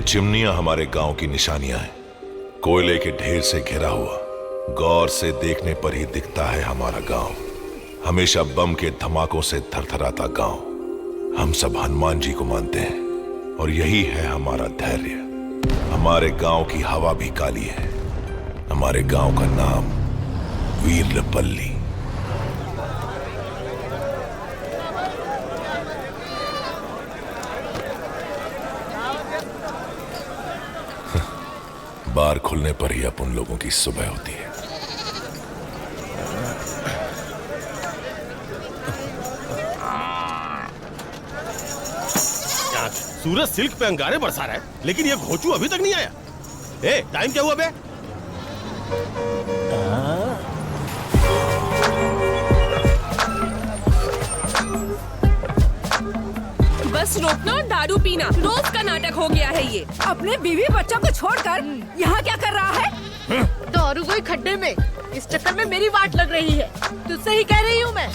चिमनियां हमारे गांव की निशानियां हैं, कोयले के ढेर से घिरा हुआ। गौर से देखने पर ही दिखता है हमारा गांव, हमेशा बम के धमाकों से थरथराता गांव। हम सब हनुमान जी को मानते हैं और यही है हमारा धैर्य। हमारे गांव की हवा भी काली है। हमारे गांव का नाम वीरपल्ली। बार खुलने पर ही अपन लोगों की सुबह होती है। सूरज सिल्क पे अंगारे बरसा रहा है, लेकिन ये घोचू अभी तक नहीं आया। ए, टाइम क्या हुआ बे? बस रोकना और दारू पीना रोज का नाटक हो गया है ये। अपने बीवी बच्चों को छोड़कर यहाँ क्या कर रहा है? दारू कोई खड्डे में, इस चक्कर में मेरी वाट लग रही है। तुझसे ही कह रही हूँ मैं।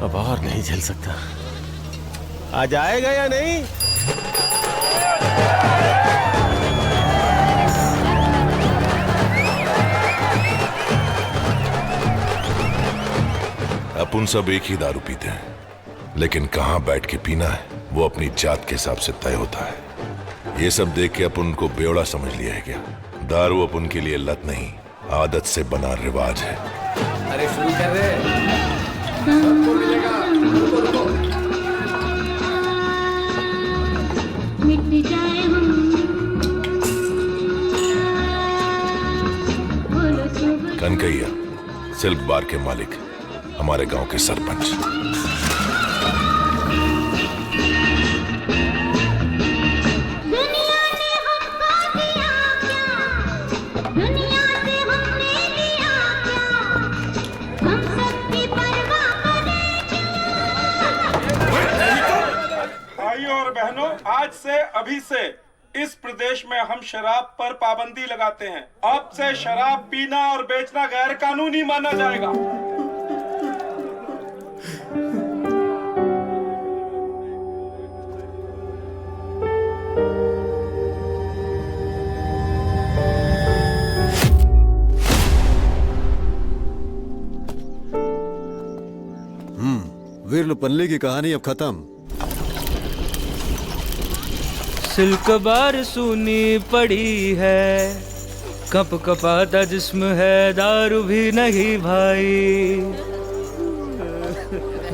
अब और नहीं झेल सकता। आ जाएगा या नहीं? अपन सब एक ही दारू पीते हैं, लेकिन कहां बैठ के पीना है वो अपनी जात के हिसाब से तय होता है। ये सब देख के अपन को बेवड़ा समझ लिया है क्या? दारू अपन के लिए लत नहीं, आदत से बना रिवाज है। अरे शुरू कर रहे सबको मिलेगा। रुको रुको। कनकैया सिल्क बार के मालिक, हमारे गांव के सरपंच। भाइयों और बहनों, आज से अभी से इस प्रदेश में हम शराब पर पाबंदी लगाते हैं। अब से शराब पीना और बेचना गैर कानूनी माना जाएगा। वीरपल्ली की कहानी अब खत्म। सिल्क बार सूनी पड़ी है, कप कपाता जिस्म है, दारू भी नहीं भाई।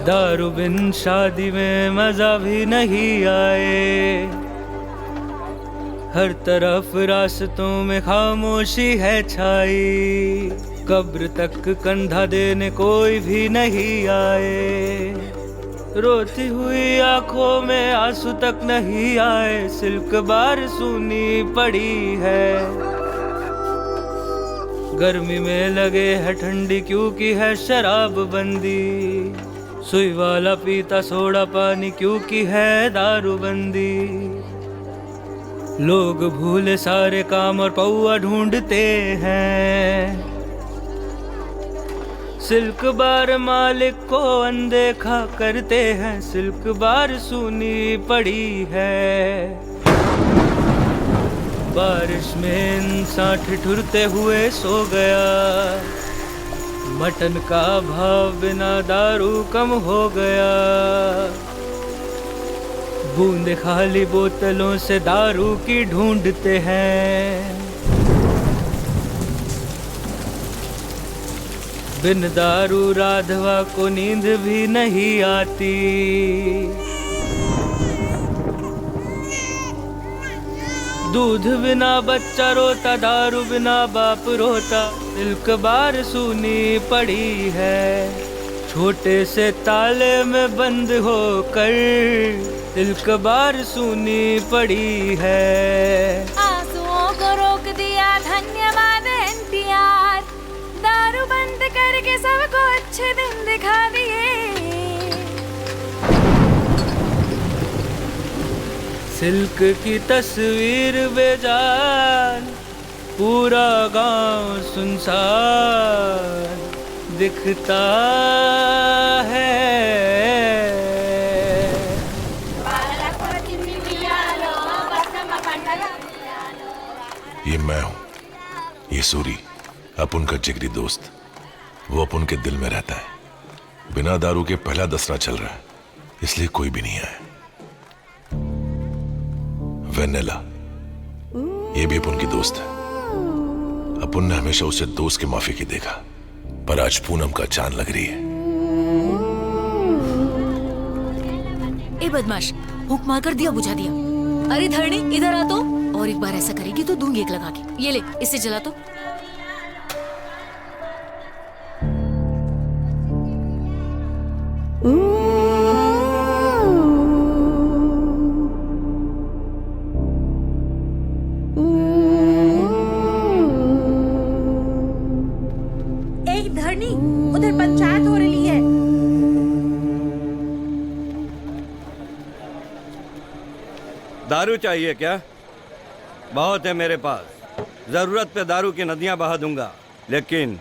दारू बिन शादी में मजा भी नहीं आए। हर तरफ रास्तों में खामोशी है छाई। कब्र तक कंधा देने कोई भी नहीं आए। रोती हुई आंखों में आंसू तक नहीं आए। सिल्क बार सूनी पड़ी है। गर्मी में लगे है ठंडी क्योंकि है शराब बंदी। सुई वाला पीता सोडा पानी क्योंकि है दारू बंदी। लोग भूले सारे काम और पौआ ढूंढते हैं। सिल्क बार मालिक को अनदेखा करते हैं। सिल्क बार सूनी पड़ी है। बारिश में इंसान ठिठुरते हुए सो गया। मटन का भाव बिना दारू कम हो गया। बूंदे खाली बोतलों से दारू की ढूंढते हैं। बिन दारू राधवा को नींद भी नहीं आती। दूध बिना बच्चा रोता, दारू बिना बाप रोता। सिल्क बार सूनी पड़ी है। छोटे से ताले में बंद होकर सिल्क बार सूनी पड़ी है। आंसुओं को रोक दिया, धन्यवाद एनटीआर। दारू बंद करके सबको अच्छे दिन दिखा दिए। सिल्क की तस्वीर बेजान पूरा गांव सुनसान दिखता है। ये मैं हूं, ये सूरी, अपुन का जिगरी दोस्त। वो अपुन के दिल में रहता है। बिना दारू के पहला दसरा चल रहा है, इसलिए कोई भी नहीं आया। वेनेला, ये भी अपुन की दोस्त है। अपुन ने हमेशा उसे दोस्त के माफी की देखा, पर आज पूनम का चांद लग रही है। ए बदमाश, हुक मार कर दिया बुझा दिया। अरे धरनी इधर आ तो, और एक बार ऐसा करेगी तो दूंगी एक लगा के। ये ले, इससे जला तो। एक धरनी, उधर पंचायत हो रही है। दारू चाहिए क्या? बहुत है मेरे पास। जरूरत पे दारू की नदियां बहा दूंगा, लेकिन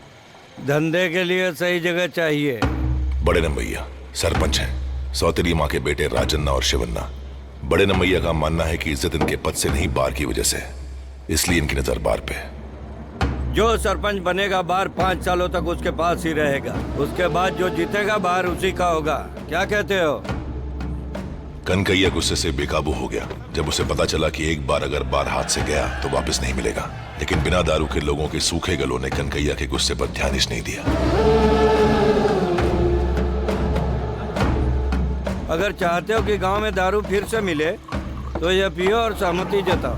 धंधे के लिए सही जगह चाहिए। बड़े नमैया सरपंच हैं, सौतेली माँ के बेटे राजन्ना और शिवन्ना। बड़े नमैया का मानना है कि इज्जत इनके पद से नहीं, बार की वजह से, इसलिए इनकी नजर बार पे है। जो सरपंच बनेगा बार 5 सालों तक उसके पास ही रहेगा। उसके बाद जो जीतेगा बार उसी का होगा। क्या कहते हो? कनकैया गुस्से से बेकाबू हो गया जब उसे पता चला कि एक बार अगर बार हाथ से गया तो वापस नहीं मिलेगा। लेकिन बिना दारू के लोगों के सूखे गलों ने कनकैया के गुस्से पर ध्यान ही नहीं दिया। अगर चाहते हो कि गांव में दारू फिर से मिले तो ये पियो और सहमति जताओ।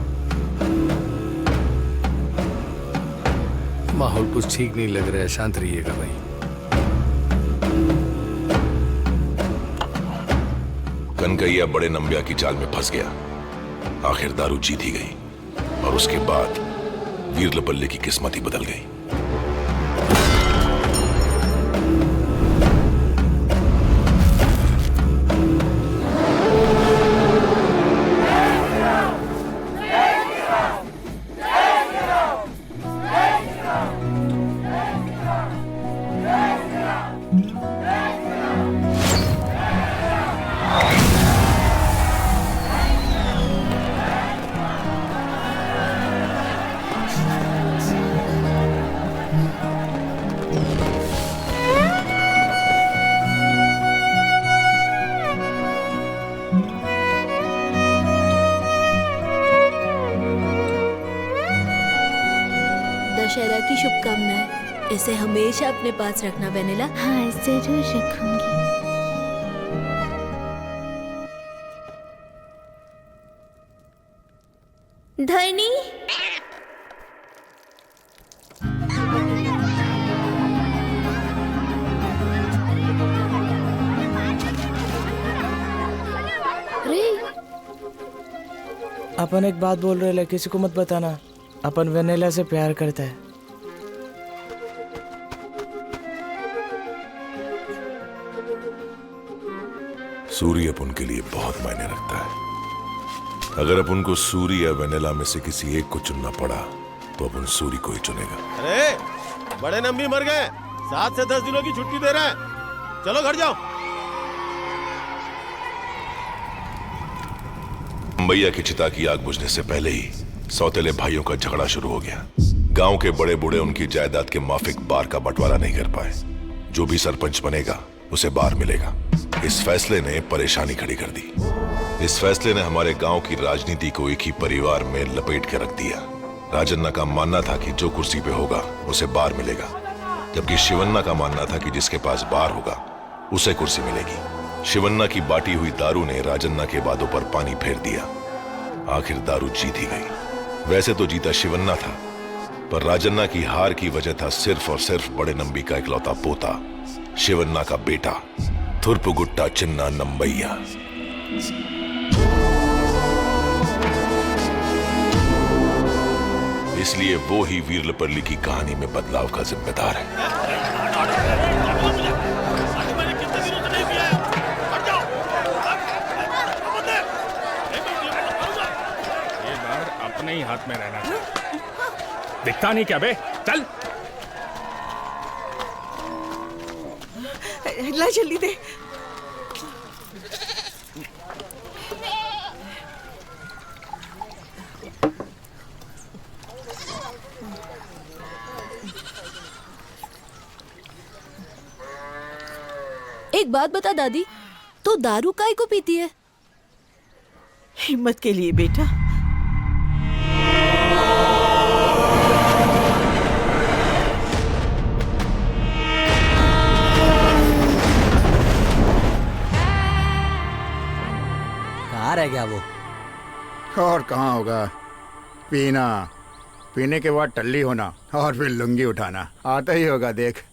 माहौल कुछ ठीक नहीं लग रहा है, शांत रहिएगा भाई। कनकैया बड़े नंबिया की चाल में फंस गया। आखिर दारू जीत ही गई और उसके बाद वीरलपल्ली की किस्मत ही बदल गई। दशहरा की शुभकामनाएं। इसे हमेशा अपने पास रखना वेनिला। हाँ, जरूर रखूंगी। धनी, अपन एक बात बोल रहे, किसी को मत बताना। अपन वेनेला से प्यार करता है। सूरी अपन के लिए बहुत मायने रखता है। अगर अपन को सूरी या वेनेला में से किसी एक को चुनना पड़ा तो अपन सूरी को ही चुनेगा। अरे बड़े नंबी मर गए, 7 से 10 दिनों की छुट्टी दे रहे हैं। चलो घर जाओ। भैया की चिता की आग बुझने से पहले ही सौतेले भाइयों का झगड़ा शुरू हो गया। गांव के बड़े बूढ़े उनकी जायदाद के माफिक बार का बंटवारा नहीं कर पाए। जो भी सरपंच बनेगा उसे बार मिलेगा। इस फैसले ने परेशानी खड़ी कर दी। इस फैसले ने हमारे गांव की राजनीति को एक ही परिवार में लपेट के रख दिया। राजन्ना का मानना था कि जो कुर्सी पे होगा उसे बार मिलेगा, जबकि शिवन्ना का मानना था कि जिसके पास बार होगा उसे कुर्सी मिलेगी। शिवन्ना की बाटी हुई दारू ने राजन्ना के वादों पर पानी फेर दिया। आखिर दारू जीत ही गई। वैसे तो जीता शिवन्ना था, पर राजन्ना की हार की वजह था सिर्फ और सिर्फ बड़े नंबी का इकलौता पोता, शिवन्ना का बेटा थुरपुगुट्टा चिन्ना नंबैया। इसलिए वो ही वीरलपल्ली की कहानी में बदलाव का जिम्मेदार है। ये बार अपने ही हाथ में रहना चाहिए। दिखता नहीं क्या बे? चल ला जल्दी दे। एक बात बता दादी, तो दारू काय को पीती है? हिम्मत के लिए बेटा। कहाँ रह गया वो? और कहाँ होगा, पीना, पीने के बाद टल्ली होना और फिर लुंगी उठाना, आता ही होगा देख।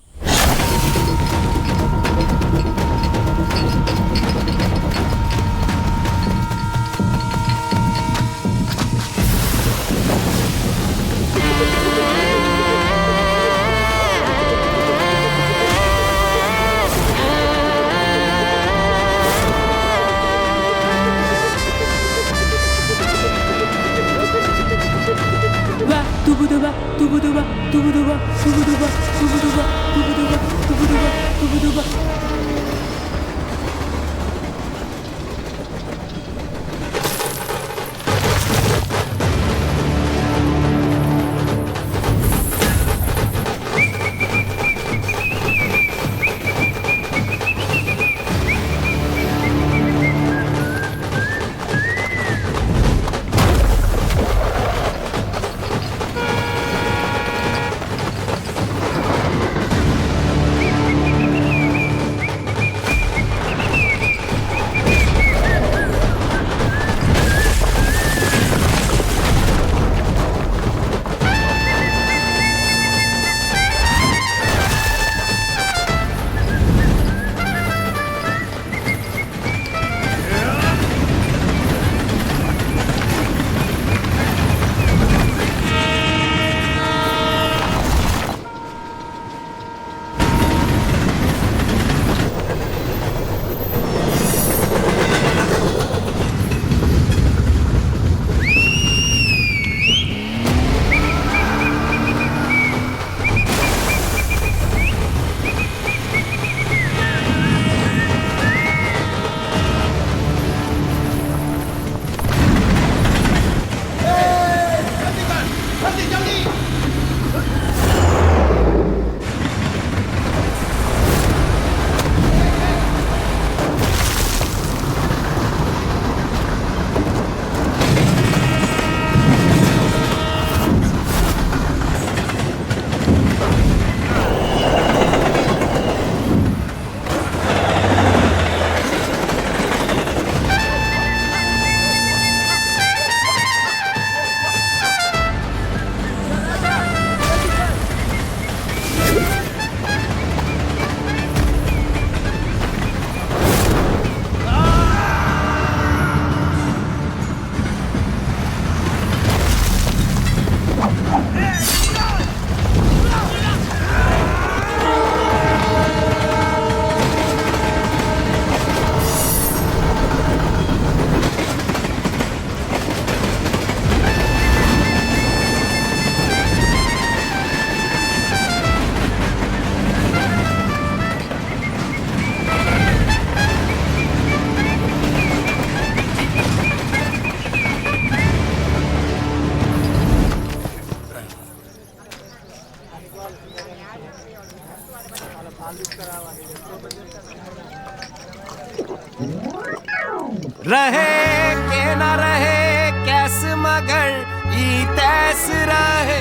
रहे के न रहे कैस मगर ई तैस रहे,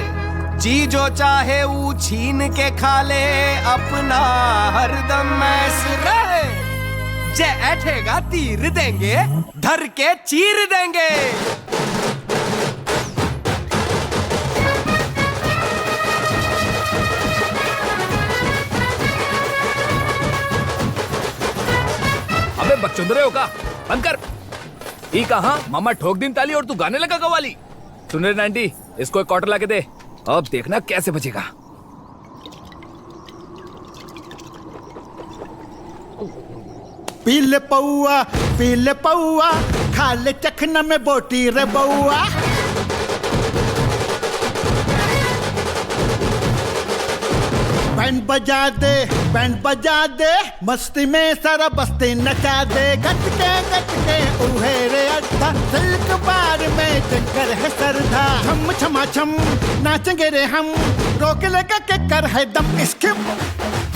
जी जो चाहे वो छीन के खा ले अपना हरदम ऐस रहे। जे ऐठेगा तीर देंगे, धर के चीर देंगे। अबे बकचोदरे हो का, बंद कर। ई कहाँ मामा ठोक दिन ताली और तू गाने लगा कवाली। सुन रे नांटी, इसको एक क्वार्टर लाके दे, अब देखना कैसे बचेगा। पी ले पौआ, खा ले चखना में बोटी रे बउआ। बैंड बजा दे मस्ती में सारा बस्ती नचा दे गट के उहे रे अड्डा सिल्क बार में चक्कर है सरधा छम छमा छम नाचेंगे रे हम रोक लगा के कर है दम इसके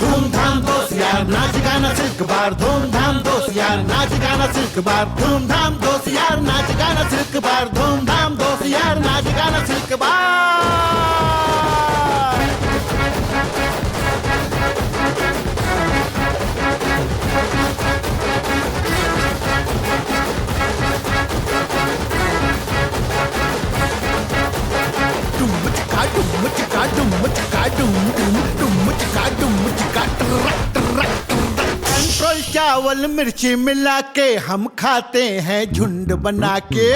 धूमधाम दोस्त यार नाच गाना सिल्क बार धूमधाम दोस्त यार नाच गाना सिल्क बार धूमधाम दोस्त यार नाच गाना सिल्क बार धूमधाम दोस्त यार नाच गाना सिल्क बार कंट्रोल चावल मिर्ची मिला के हम खाते हैं झुंड बना के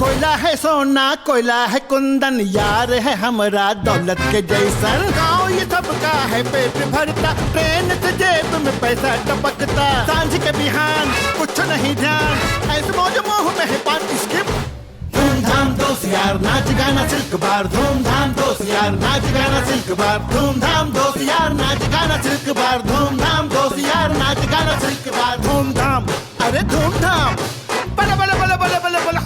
कोयला है सोना कोयला है कुंदन यार है हमारा दौलत के जैसन गाँव ये सबका है पेट भरता ट्रेन से जेब में पैसा टपकता सांझ के बिहान कुछ नहीं ध्यान ऐसे मौज मोह में है पान इसके धूमधाम दोस्त यार नाच गाना सिल्क बार धूमधाम दोस्त यार नाच गाना सिल्क बार धूमधाम दोस्त यार नाच गाना सिल्क बार धूमधाम दोस्त यार नाच गाना सिल्क बार धूमधाम अरे धूमधाम बला बला बला बला बला बला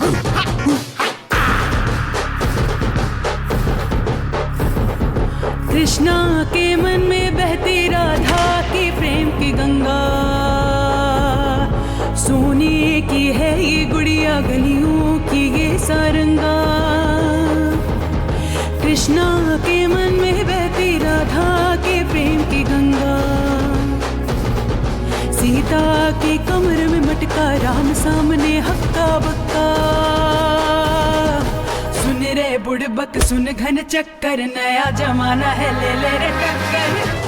कृष्णा के मन में बहती राधा की प्रेम की गंगा सोने की है ये गुड़िया गलियों की ये सारंगा कृष्णा के मन में बहती राधा के प्रेम की गंगा सीता की कमर में मटका राम सामने हक्का बक्का सुन रे बुड़बक सुन घन चक्कर नया जमाना है ले रे टक्कर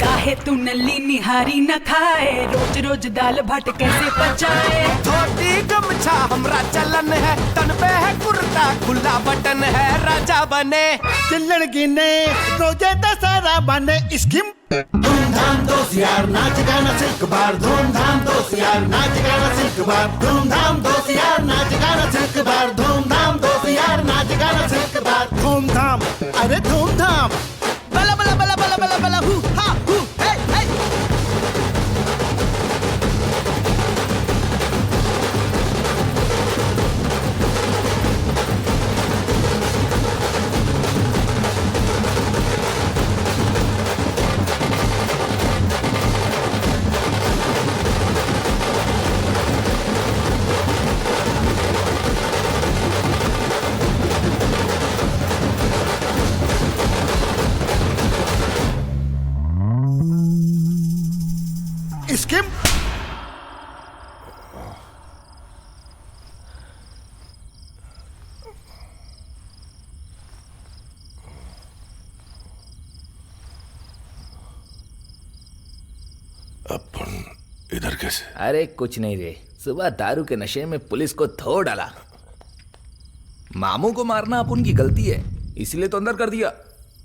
काहे तू नली निहारी न खाए रोज रोज दाल भात कैसे पचाए धोती गमछा हमरा चलन है तन पे है कुर्ता खुला बटन है राजा बने चिल्लड़ गिने रोजे दशहरा बने स्कीम धूमधाम दोस्त यार नाच गाना सिल्क बार धूमधाम दोस्त यार नाच गाना सिल्क बार धूमधाम दोस्त यार नाच गाना सिल्क बार धूमधाम दोस्त यार नाच गाना सिल्क बार धूमधाम अरे धूमधाम बला बला बला बला बला बला हु हा हु हे हे स्किम अपन इधर कैसे? अरे कुछ नहीं रे सुबह दारू के नशे में पुलिस को धो डाला मामू को मारना अपन की गलती है इसलिए तो अंदर कर दिया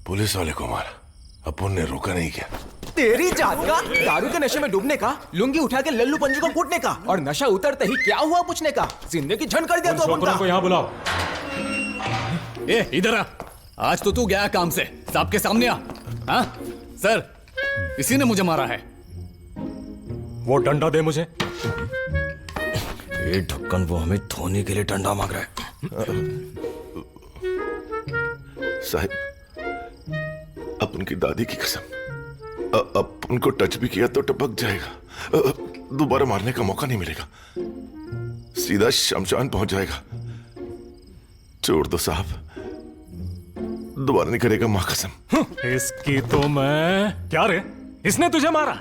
पुलिस वाले को मारा अपन ने रोका नहीं क्या? तेरी जात का दारू के नशे में डूबने का लुंगी उठा के लल्लू पंजी को कूटने का और नशा उतरते ही क्या हुआ पूछने का जिंदगी झंड कर दिया तो अपन को यहाँ बुलाओ ए इधर आ आज तो तू गया काम से साहब के सामने आ हाँ सर इसी ने मुझे मारा है वो डंडा दे मुझे ये ढक्कन वो हमें धोने के लिए डंडा मांग रहा है साहब अपन की दादी की कसम अपन को टच भी किया तो टपक जाएगा दोबारा मारने का मौका नहीं मिलेगा सीधा शमशान पहुंच जाएगा छोड़ दो साहब दोबारा नहीं करेगा मां कसम इसकी तो मैं क्या रे इसने तुझे मारा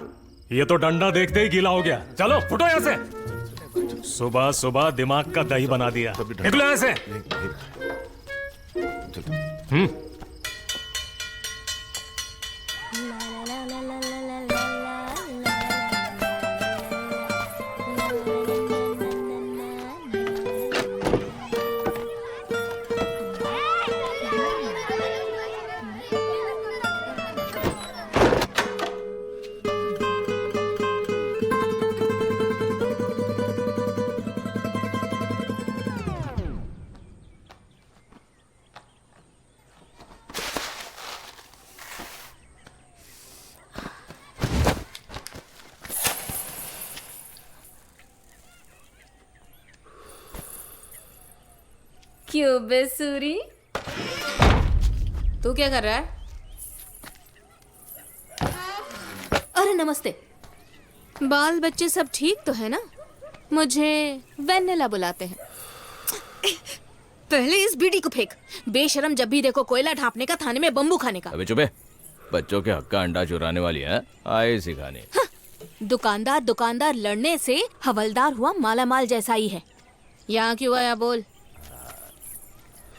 ये तो डंडा देखते ही गीला हो गया चलो फुटो यहाँ से सुबह सुबह दिमाग का दही बना दिया निकलो यहाँ से क्यों बेसुरी? तू क्या कर रहा है? अरे नमस्ते। बाल बच्चे सब ठीक तो है ना? मुझे वेनिला बुलाते हैं। पहले इस बीड़ी को फेंक। बेशरम, जब भी देखो कोयला ढांपने का, थाने में बम्बू खाने का। अबे चुप है, बच्चों के हक का अंडा चुराने वाली है, आए सिखाने। दुकानदार दुकानदार लड़ने से हवलदार हुआ मालामाल जैसा ही है। यहाँ क्यों आया बोल?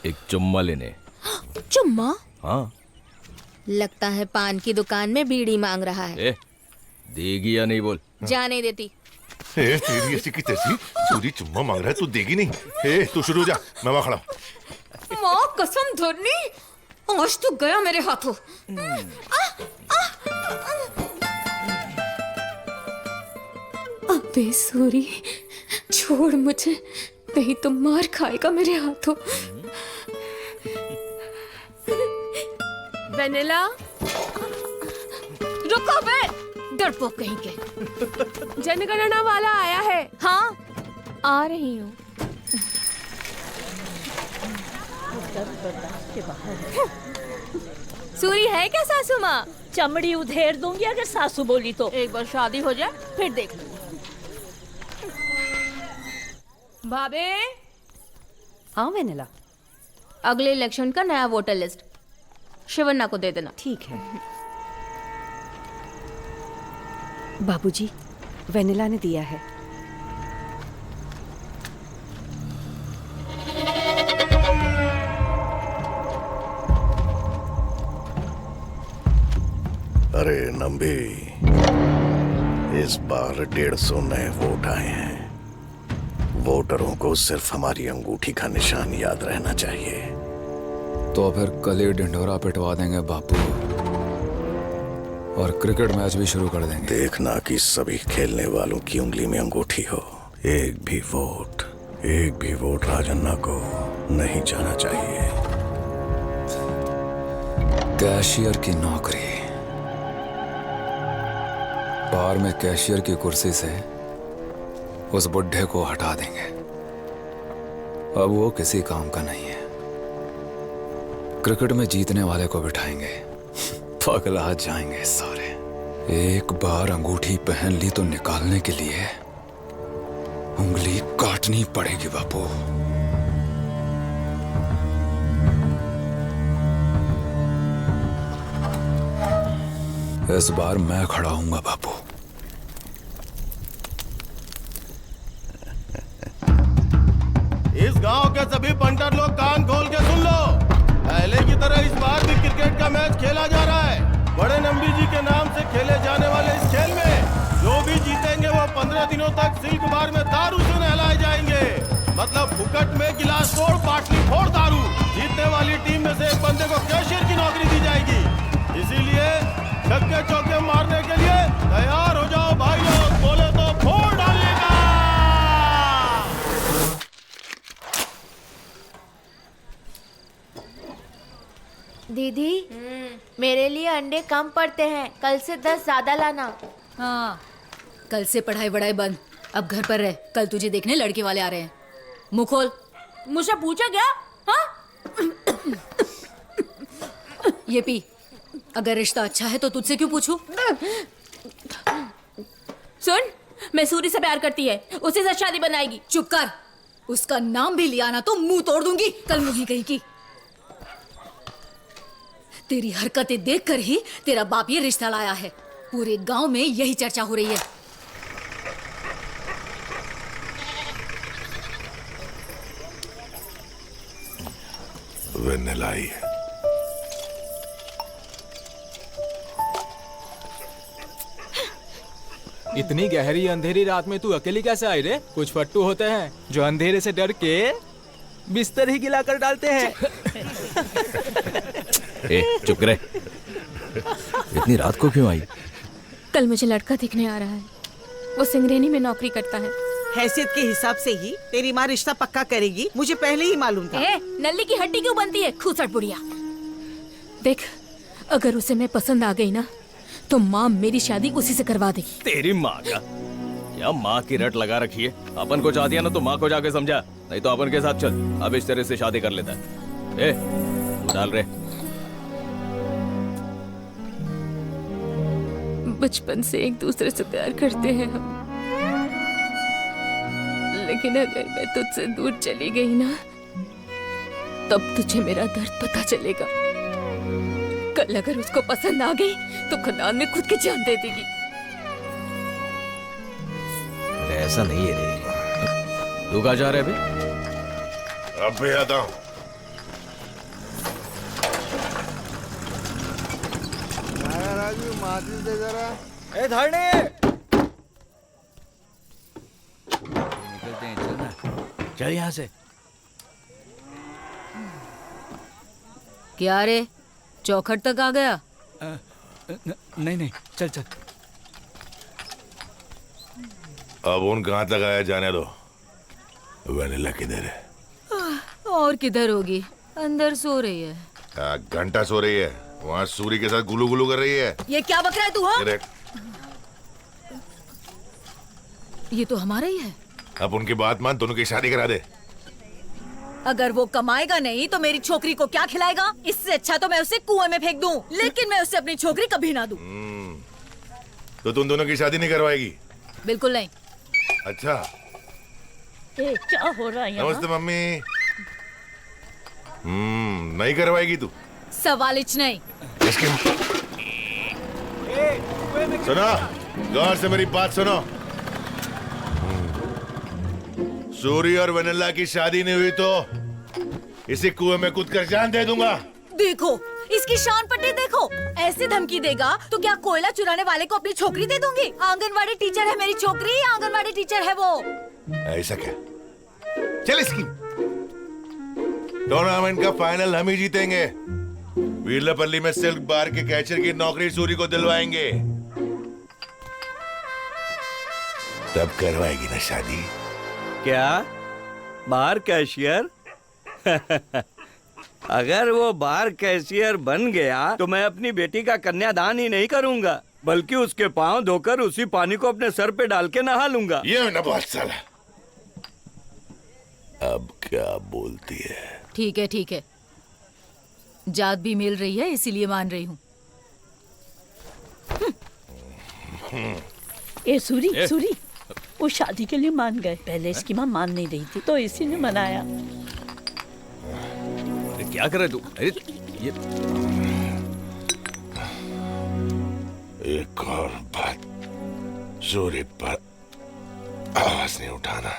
एक चुम्मा लेने। चुम्मा? हाँ। लगता है पान की दुकान में बीड़ी मांग रहा है। ए, देगी या नहीं बोल? जाने देती। ए, तेरी ऐसी की तैसी सूरी चुम्मा मांग रहा है, तू देगी नहीं। ए, तू शुरू हो जा, मैं वहां खड़ा हूं। माँ कसम धरनी, आज तो गया मेरे हाथों। अबे सूरी, छोड़ मुझे, नहीं तो मार खाएगा मेरे हाथों। वेनिला, रुको बे, डरपोक कहीं के। जनगणना वाला आया है। हाँ, आ रही हूँ। सूरी है क्या सासू माँ? चमड़ी उधेड़ दूंगी अगर सासू बोली तो। एक बार शादी हो जाए फिर देख लूंगी। भाभी, हाँ वेनिला, अगले इलेक्शन का नया वोटर लिस्ट शिवन्ना को दे देना। ठीक है। बाबूजी, वेनिला ने दिया है। अरे नंबी, इस बार 150 नए वोट आए हैं। वोटरों को सिर्फ हमारी अंगूठी का निशान याद रहना चाहिए। तो फिर कल ही ढिंढोरा पिटवा देंगे बापू, और क्रिकेट मैच भी शुरू कर देंगे। देखना कि सभी खेलने वालों की उंगली में अंगूठी हो। एक भी वोट राजन्ना को नहीं जाना चाहिए। कैशियर की नौकरी, बार में कैशियर की कुर्सी से उस बुढ़े को हटा देंगे। अब वो किसी काम का नहीं है। क्रिकेट में जीतने वाले को बिठाएंगे। पगला जाएंगे सारे। एक बार अंगूठी पहन ली तो निकालने के लिए उंगली काटनी पड़ेगी बापू। इस बार मैं खड़ा हूंगा बापू। इस गांव के सभी पंटर लोग कान खोल के सुन लो। पहले की तरह इस बार भी क्रिकेट का मैच खेला जा रहा है। बड़े नंबी जी के नाम से खेले जाने वाले इस खेल में जो भी जीतेंगे वो 15 दिनों तक सिल्क बार में दारू से नहलाए जाएंगे। मतलब फुकट में गिलास तोड़ पाटली फोड़ दारू। जीतने वाली टीम में से एक बंदे को कैशियर की नौकरी दी जाएगी। इसीलिए छक्के चौके मारने के लिए तैयार हो जाओ भाई लोग। बोले तो फोड़ डालने का। दीदी, मेरे लिए अंडे कम पड़ते हैं, कल से 10 ज्यादा लाना। हाँ, कल से पढ़ाई वढ़ाई बंद, अब घर पर रह। कल तुझे देखने लड़के वाले आ रहे हैं। मुंह खोल। मुझसे पूछा क्या? हाँ? ये पी। अगर रिश्ता अच्छा है तो तुझसे क्यों पूछूं? सुन, मैं सूरी से प्यार करती है, उसी से शादी बनाएगी। चुप कर। उसका नाम भी लिया ना तो मुंह तोड़ दूंगी। कल मुही कहीं की। तेरी हरकतें देखकर ही तेरा बाप ये रिश्ता लाया है। पूरे गांव में यही चर्चा हो रही है। वेनिला आई है। इतनी गहरी अंधेरी रात में तू अकेली कैसे आई रे? कुछ फट्टू होते हैं जो अंधेरे से डर के बिस्तर ही गिला कर डालते हैं। ए, चुप रहे। इतनी रात को क्यों आई? कल मुझे लड़का दिखने आ रहा है। वो सिंगरेनी में नौकरी करता है। हैसियत के हिसाब से ही तेरी माँ रिश्ता पक्का करेगी, मुझे पहले ही मालूम था। नल्ली की हड्डी क्यों बनती है, खूसट बुढ़िया। देख, अगर उसे मैं पसंद आ गई ना तो माँ मेरी शादी उसी से करवा देगी। तेरी माँ का क्या माँ की रट लगा रखी है। अपन को चाहती है ना तो माँ को जाके समझा, नहीं तो अपन के साथ चल। अब इस तरह से शादी कर लेता है। तू डाल रहे। बचपन से एक दूसरे से प्यार करते हैं हम, लेकिन अगर मैं तुझसे दूर चली गई ना, तब तुझे मेरा दर्द पता चलेगा। कल अगर उसको पसंद आ गई तो खदान में खुद की जान दे देगी। अरे ऐसा नहीं है रे। तू कहाँ जा रहे अभी? अब भी आता हूँ। राजू माचिस दे जरा। ए धरने निकलते हैं, चल ना। चल यहाँ से। क्या रे, चौखट तक आ गया? नहीं नहीं, चल चल। अब उन कहाँ तक आया जाने दो। वेनिला किधर है? और किधर होगी? अंदर सो रही है। घंटा सो रही है, वहाँ सूरी के साथ गुलू गुलू कर रही है। ये क्या बक रहा है तू? हाँ? Correct। ये तो हमारा ही है। अब उनकी बात मान, दोनों की शादी करा दे। अगर वो कमाएगा नहीं तो मेरी छोकरी को क्या खिलाएगा? इससे अच्छा तो मैं उसे कुएं में फेंक दूं, लेकिन मैं उसे अपनी छोकरी कभी ना दूं। तो तुम दोनों की शादी नहीं करवाएगी? बिल्कुल नहीं। अच्छा, क्या हो रहा है यहाँ? नमस्ते मम्मी। नहीं करवाएगी तू? सवाल इच नहीं। इसकी सुनो, गौर से मेरी बात सुनो। सूरी और वेनिला की शादी नहीं हुई तो इसी कुएं में कूदकर जान दे दूंगा। देखो इसकी शान पट्टी देखो, ऐसे धमकी देगा तो क्या कोयला चुराने वाले को अपनी छोकरी दे दूंगी? आंगनवाड़ी टीचर है मेरी छोकरी, आंगनवाड़ी टीचर है वो। ऐसा क्या? चल इसकी टूर्नामेंट का फाइनल हम ही जीतेंगे। वीरलापल्ली में सिल्क बार के कैचर की नौकरी सूरी को दिलवाएंगे, तब करवाएगी ना शादी। क्या बार कैशियर? अगर वो बार कैशियर बन गया तो मैं अपनी बेटी का कन्यादान ही नहीं करूंगा, बल्कि उसके पांव धोकर उसी पानी को अपने सर पे डाल के नहा लूंगा। ये ना बात साला। अब क्या बोलती है? ठीक है ठीक है, जात भी मिल रही है इसीलिए मान रही हूँ। ए सूरी सूरी, वो शादी के लिए मान गए। पहले इसकी माँ मान नहीं रही थी तो इसी ने मनाया। अरे क्या कर रहे तू? अरे ये एक और बात, सूरी पर आवाज नहीं उठाना,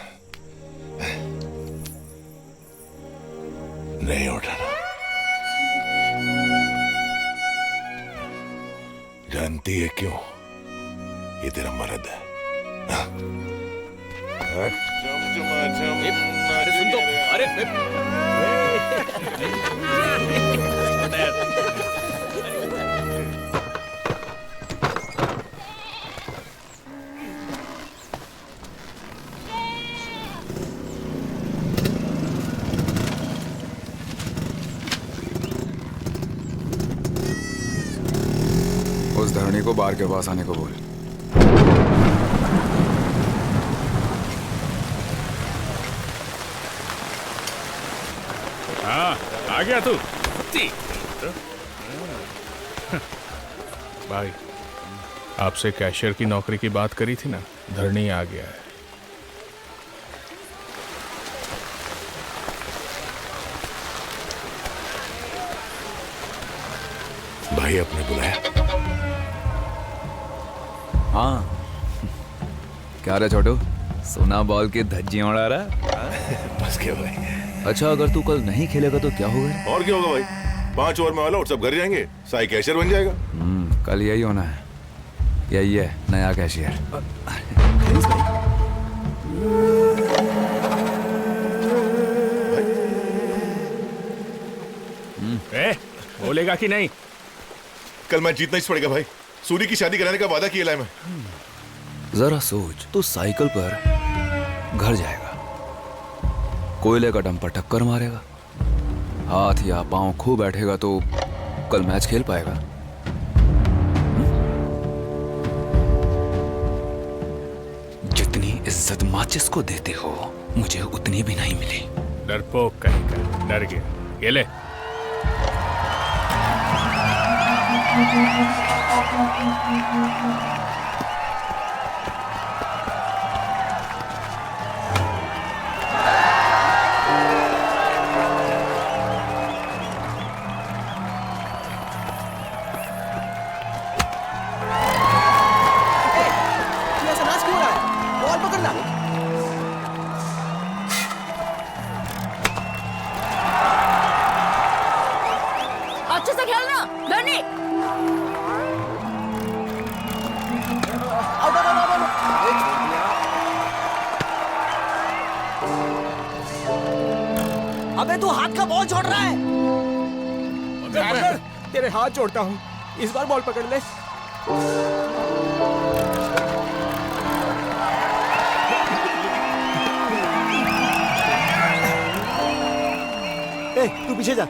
नहीं उठाना। जानती है क्यों? ये तेरा मर्द है। हाँ? अरे सुन तो, अरे उस धरनी को बार के पास आने को बोल। हाँ, आ गया तू। भाई, आपसे कैशियर की नौकरी की बात करी थी ना, धरनी आ गया है। भाई आपने बुलाया? हाँ, क्या रे छोटू, सोना बॉल की धज्जियां उड़ा रहा? बस क्या भाई। अच्छा, अगर तू कल नहीं खेलेगा तो क्या होगा? और क्या होगा भाई? 5 ओवर में ऑल आउट, सब घर जाएंगे, साई कैशियर बन जाएगा। कल यही होना है। यही है नया कैशियर। बोलेगा कि नहीं? कल मैच जीतना ही पड़ेगा भाई। सूरी की शादी कराने का वादा किया है मैं। जरा सोच, तू साइकिल पर घर जाएगा, कोयले का डंपर टक्कर मारेगा, हाथ या पांव खो बैठेगा तो कल मैच खेल पाएगा? जितनी इज्जत माचिस को देते हो मुझे उतनी भी नहीं मिली। डरपोक कहीं का, डर गया। ये ले। अच्छे से खेलना धनी। अबे तू हाथ का बॉल छोड़ रहा है। तेरे हाथ जोड़ता हूँ, इस बार बॉल पकड़ ले। तू पीछे जा।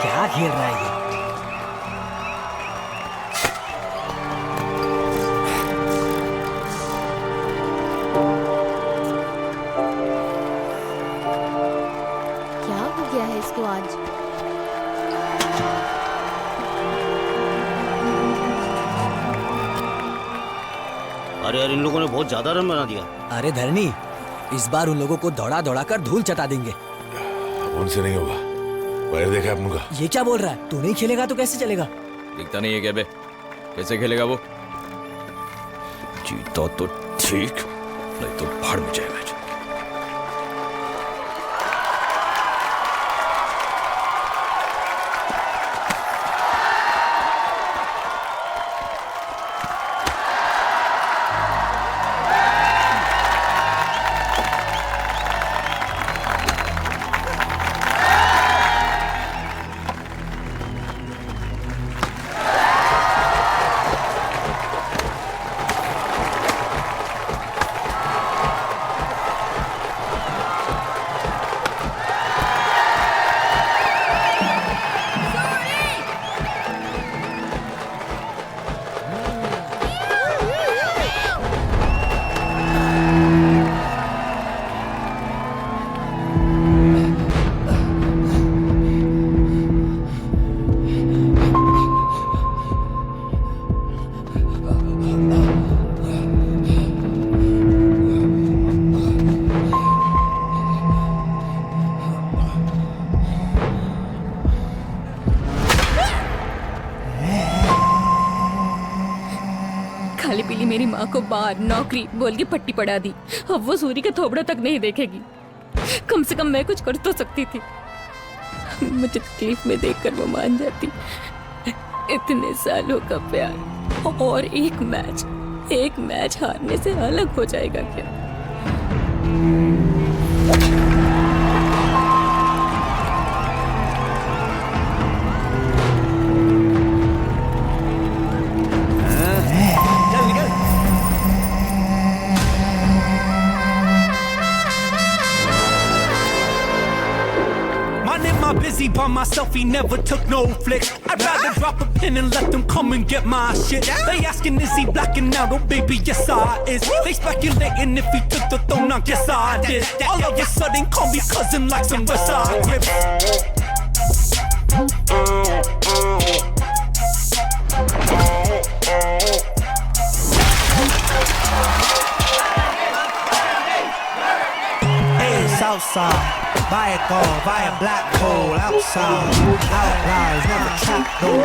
क्या खेल रहा है ये? क्या हो गया है इसको आज? अरे यार, इन लोगों ने बहुत ज्यादा रन बना दिया। अरे धरनी, इस बार उन लोगों को दौड़ा दौड़ा कर धूल चटा देंगे। उनसे नहीं होगा। पैर देखा आपने का? ये क्या बोल रहा है? तू नहीं खेलेगा तो कैसे चलेगा? दिखता नहीं है क्या बे? कैसे खेलेगा वो? जीता तो ठीक, नहीं तो भाड़ में जाएगा। खाली पीली मेरी माँ को बाहर नौकरी बोल के पट्टी पड़ा दी। अब वो सूरी के थोबड़ा तक नहीं देखेगी। कम से कम मैं कुछ कर तो सकती थी। मुझे तकलीफ में देखकर वो मान जाती। इतने सालों का प्यार और एक मैच हारने से अलग हो जाएगा क्या? Busy by myself, he never took no flicks. I'd rather drop a pin and let them come and get my shit. They asking is he blacking out? Oh baby, yes I is. They speculating if he took the throne, I guess I did. All of a sudden call me cousin like some West Side Rip. Hey, Southside. Buy a gold, buy a black hole outside. Outliers never trap though.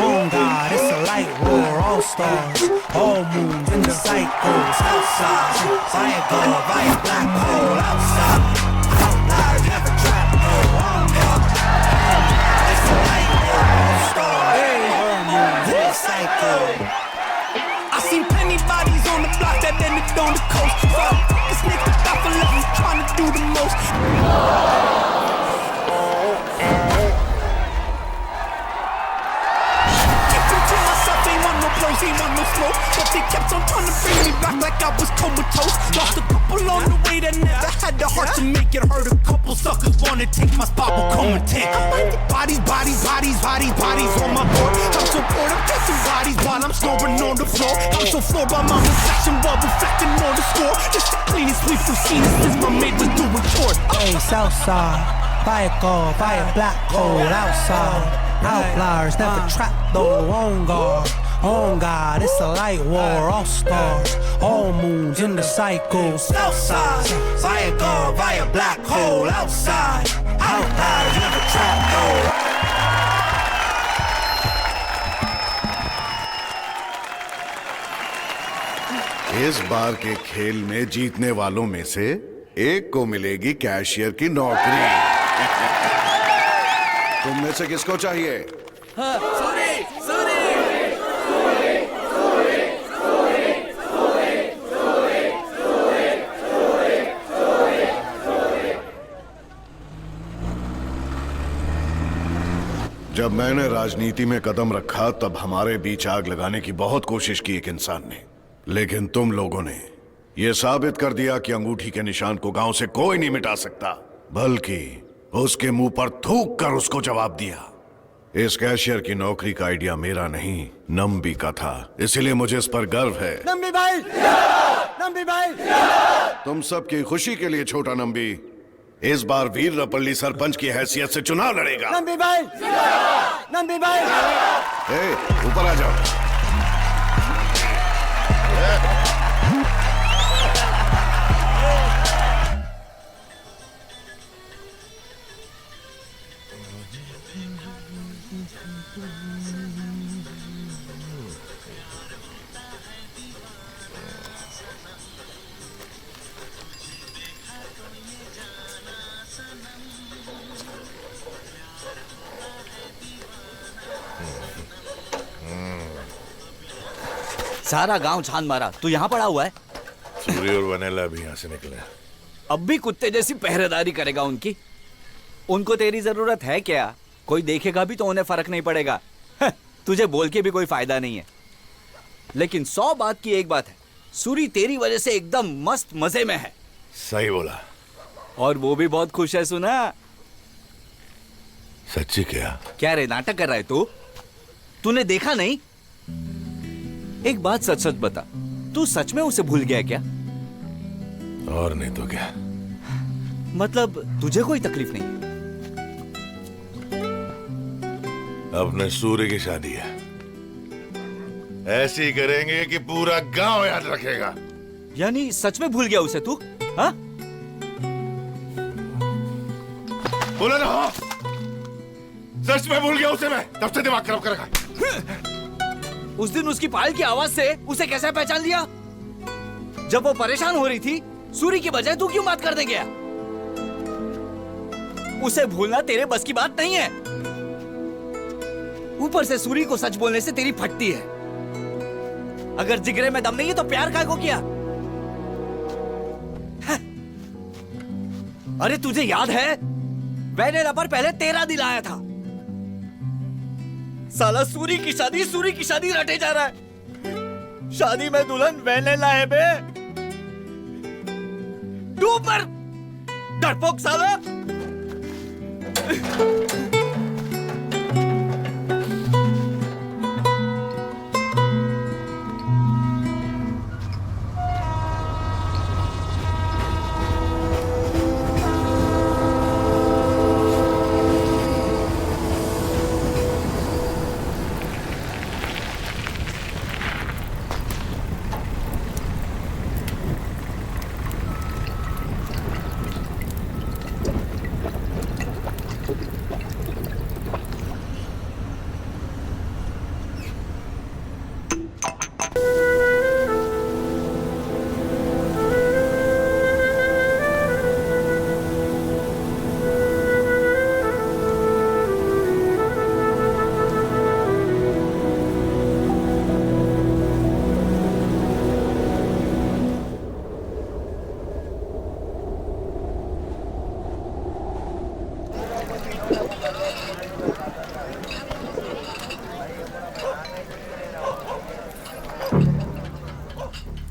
On God, it's a light war. All stars, all moons in the cycles. Outside, buy a gold, buy a black hole outside. Outliers never trap though. On God, it's a light war. All stars, all moons in the cycles. I seen plenty bodies on the block that ended on the coast. Fuck this nigga got for love, he's trying to do the most. Kept him to myself, ain't want no blows, ain't want no smoke. But they kept on trying to bring me back like I was comatose. Lost a couple on the way that never had the heart to make it hurt. A couple suckers wanna take my spot, will come and take. Bodies, bodies, bodies, bodies, bodies on my board. I'm so bored of catching bodies while I'm snoring on the floor. I'm so floored by my reflection while reflecting on the score. Just the cleanest sweep we've seen since my mate was doing court. Hey, Southside, fire gold, fire black hole outside. Outliers never trap though, on guard. On God, it's a light war, all stars, all moons in the cycle. Southside, fire gold, fire black hole outside. Outliers never trap though. इस बार के खेल में जीतने वालों में से एक को मिलेगी कैशियर की नौकरी। तुम में से किसको चाहिए? जब मैंने राजनीति में कदम रखा तब हमारे बीच आग लगाने की बहुत कोशिश की एक इंसान ने, लेकिन तुम लोगों ने यह साबित कर दिया कि अंगूठी के निशान को गांव से कोई नहीं मिटा सकता, बल्कि उसके मुंह पर थूक कर उसको जवाब दिया। इस कैशियर की नौकरी का आइडिया मेरा नहीं, नंबी का था, इसीलिए मुझे इस पर गर्व है। नंबी भाई, नंबी भाई, तुम सबकी खुशी के लिए छोटा नंबी इस बार वीरपल्ली सरपंच की हैसियत से चुनाव लड़ेगा। नंबी भाई, नंबी भाई, ऊपर आ जाओ। सारा गांव छान मारा, तू यहाँ पड़ा हुआ है। सूर्य और वनेला भी यहाँ से निकले। अब भी कुत्ते जैसी पहरेदारी करेगा उनकी? उनको तेरी जरूरत है क्या? कोई देखेगा भी तो उन्हें फर्क नहीं पड़ेगा। तुझे बोल के भी कोई फायदा नहीं है। लेकिन 100 बात की एक बात है, सूरी तेरी वजह से एकदम मस्त मजे में है। सही बोला। और वो भी बहुत खुश है, सुना? सच्ची क्या? क्या रे, नाटक कर रहा है तू? तूने देखा नहीं? एक बात सच सच बता, तू सच में उसे भूल गया क्या? और नहीं तो क्या। मतलब तुझे कोई तकलीफ नहीं है? अपने सूर्य की शादी है, ऐसी करेंगे कि पूरा गांव याद रखेगा। यानी सच में भूल गया उसे तू? हाँ? बोला ना, सच में भूल गया उसे मैं, तब से दिमाग खराब कर रखा। उस दिन उसकी पायल की आवाज से उसे कैसे पहचान लिया? जब वो परेशान हो रही थी, सूरी की बजाय तू क्यों बात करने गया? उसे भूलना तेरे बस की बात नहीं है। ऊपर से सूरी को सच बोलने से तेरी फटती है। अगर जिगरे में दम नहीं है तो प्यार काय को किया? अरे तुझे याद है, वैनेला पर पहले तेरा दिल आया था। साला सूरी की शादी रटे जा रहा है। शादी में दुल्हन वैनेला है बे। तू पर डरपोक साला।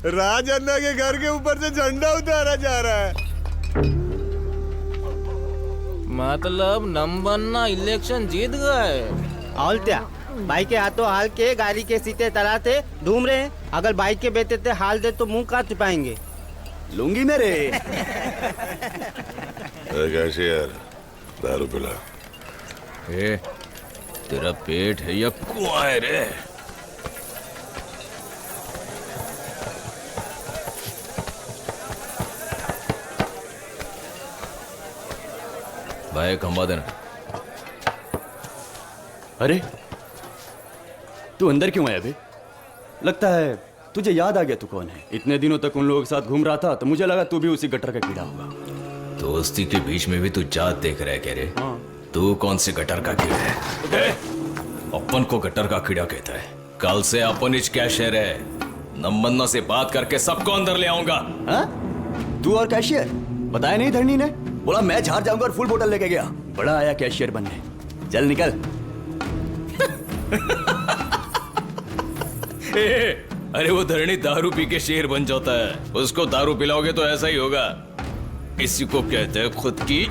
राज अन्ना के घर के ऊपर से झंडा उतारा जा रहा है। मतलब नंबर ना इलेक्शन जीत गए। और क्या, बाइक के हाथों हाल के गाड़ी के सीटे तराते घूम रहे हैं। अगर बाइक के बेटे ते हाल दे तो मुंह कहाँ छुपाएंगे? लूंगी मेरे। कैसे यार, दारू पिला। ए, तेरा पेट है या कुआं है रे? भाई खंबा देना। अरे तू अंदर क्यों आया बे? लगता है तुझे याद आ गया तू कौन है। इतने दिनों तक उन लोगों के साथ घूम रहा था तो मुझे लगा तू भी उसी गटर का कीड़ा होगा। दोस्ती के बीच में भी तू जात देख रहा है कह रे? तू कौन से गटर का कीड़ा है? अपन को गटर का कीड़ा कहता है। कल से अपन इच कैशियर है, नंबन्ना से बात करके सबको अंदर ले आऊंगा। तू और कैशियर? बताया नहीं धरनी ने? बोला मैं झाड़ जाऊंगा और फुल बोतल लेके गया। बड़ा आया कैशियर बनने। चल निकल। अरे वो धरनी दारू पी के शेर बन जाता है, उसको दारू पिलाओगे तो ऐसा ही होगा। इसी को कहते हैं खुद की।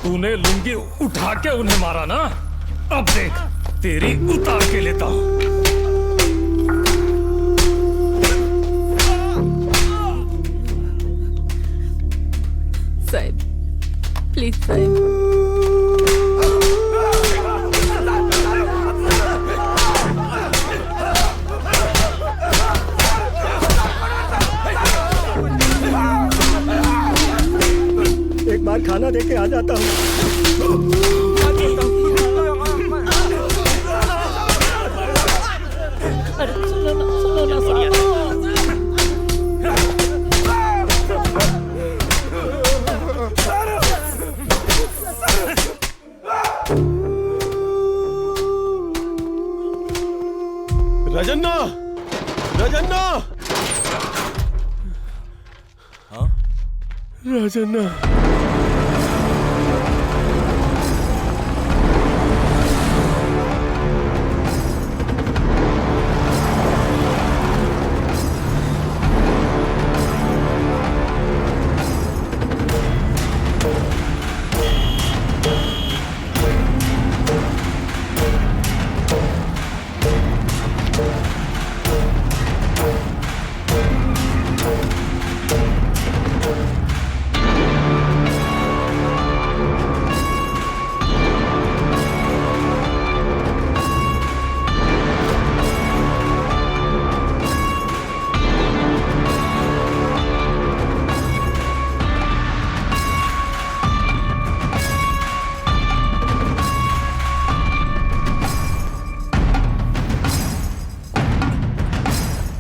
तूने लुंगी उठा के उन्हें मारा ना, अब देख तेरी उतार के लेता हूं। साहब, प्लीज साहब। एक बार खाना दे के आ जाता हूँ। अरे सुनो ना साहब। रजन्ना, रजन्ना, रजन्ना।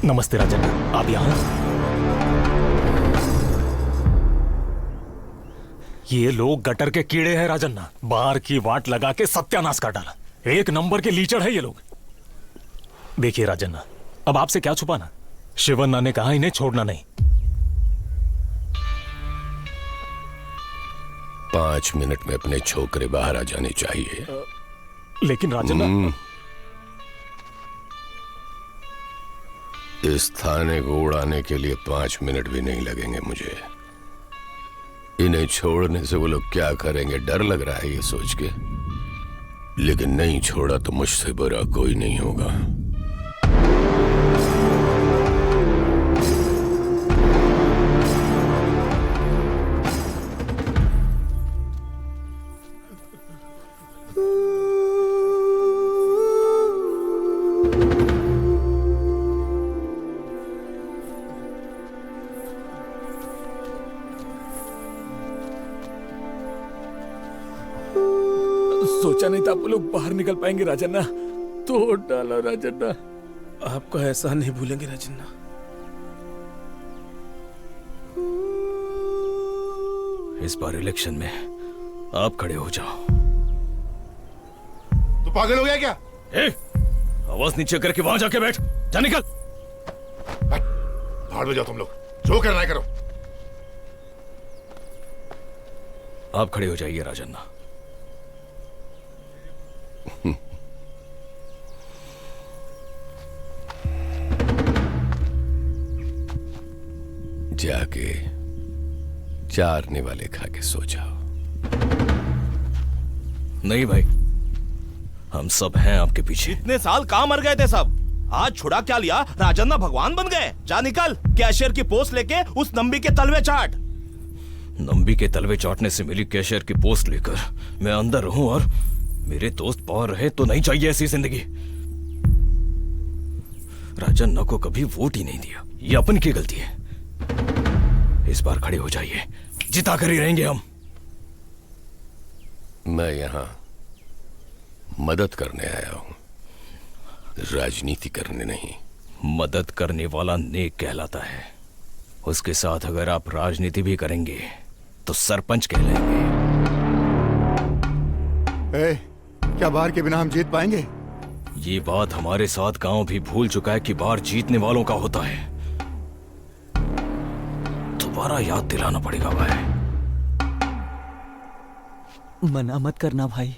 नमस्ते राजन, आप यहाँ? ये लोग गटर के कीड़े हैं राजन्ना। बाहर की वाट लगा के सत्यानाश कर डाला। एक नंबर के लीचड़ है ये लोग। देखिए राजन्ना, अब आपसे क्या छुपाना। शिवन्ना ने कहा इन्हें छोड़ना नहीं। 5 मिनट में अपने छोकरे बाहर आ जाने चाहिए। लेकिन राजन्ना, इस थाने को उड़ाने के लिए 5 मिनट भी नहीं लगेंगे मुझे। इन्हें छोड़ने से वो लोग क्या करेंगे डर लग रहा है ये सोच के। लेकिन नहीं छोड़ा तो मुझसे बुरा कोई नहीं होगा। सोचा नहीं था आप लोग बाहर निकल पाएंगे राजन्ना। तोड़ डाला राजन्ना। आपका ऐसा नहीं भूलेंगे राजन्ना। इस बार इलेक्शन में आप खड़े हो जाओ। तू पागल हो गया क्या? आवाज नीचे करके वहां जाके बैठ। जा निकल। भाड़ में जाओ तुम लोग, जो करना है करो। आप खड़े हो जाइए राजन्ना। जाके चारने वाले खा के सो जाओ। नहीं भाई, हम सब हैं आपके पीछे। इतने साल कहां मर गए थे सब? आज छुड़ा क्या लिया? राजन्ना भगवान बन गए। जा निकल, कैशियर की पोस्ट लेके उस नंबी के तलवे चाट। नंबी के तलवे चाटने से मिली कैशियर की पोस्ट लेकर मैं अंदर रहूं और मेरे दोस्त पावर रहे तो नहीं चाहिए ऐसी जिंदगी। राजन्ना को कभी वोट ही नहीं दिया, ये अपन की गलती है। इस बार खड़े हो जाइए, जिता कर ही रहेंगे हम। मैं यहां मदद करने आया हूं, राजनीति करने नहीं। मदद करने वाला नेक कहलाता है। उसके साथ अगर आप राजनीति भी करेंगे तो सरपंच कहलाएंगे। क्या बाहर के बिना हम जीत पाएंगे? ये बात हमारे साथ गांव भी भूल चुका है कि बाहर जीतने वालों का होता है। दोबारा याद दिलाना पड़ेगा भाई। मना मत करना भाई।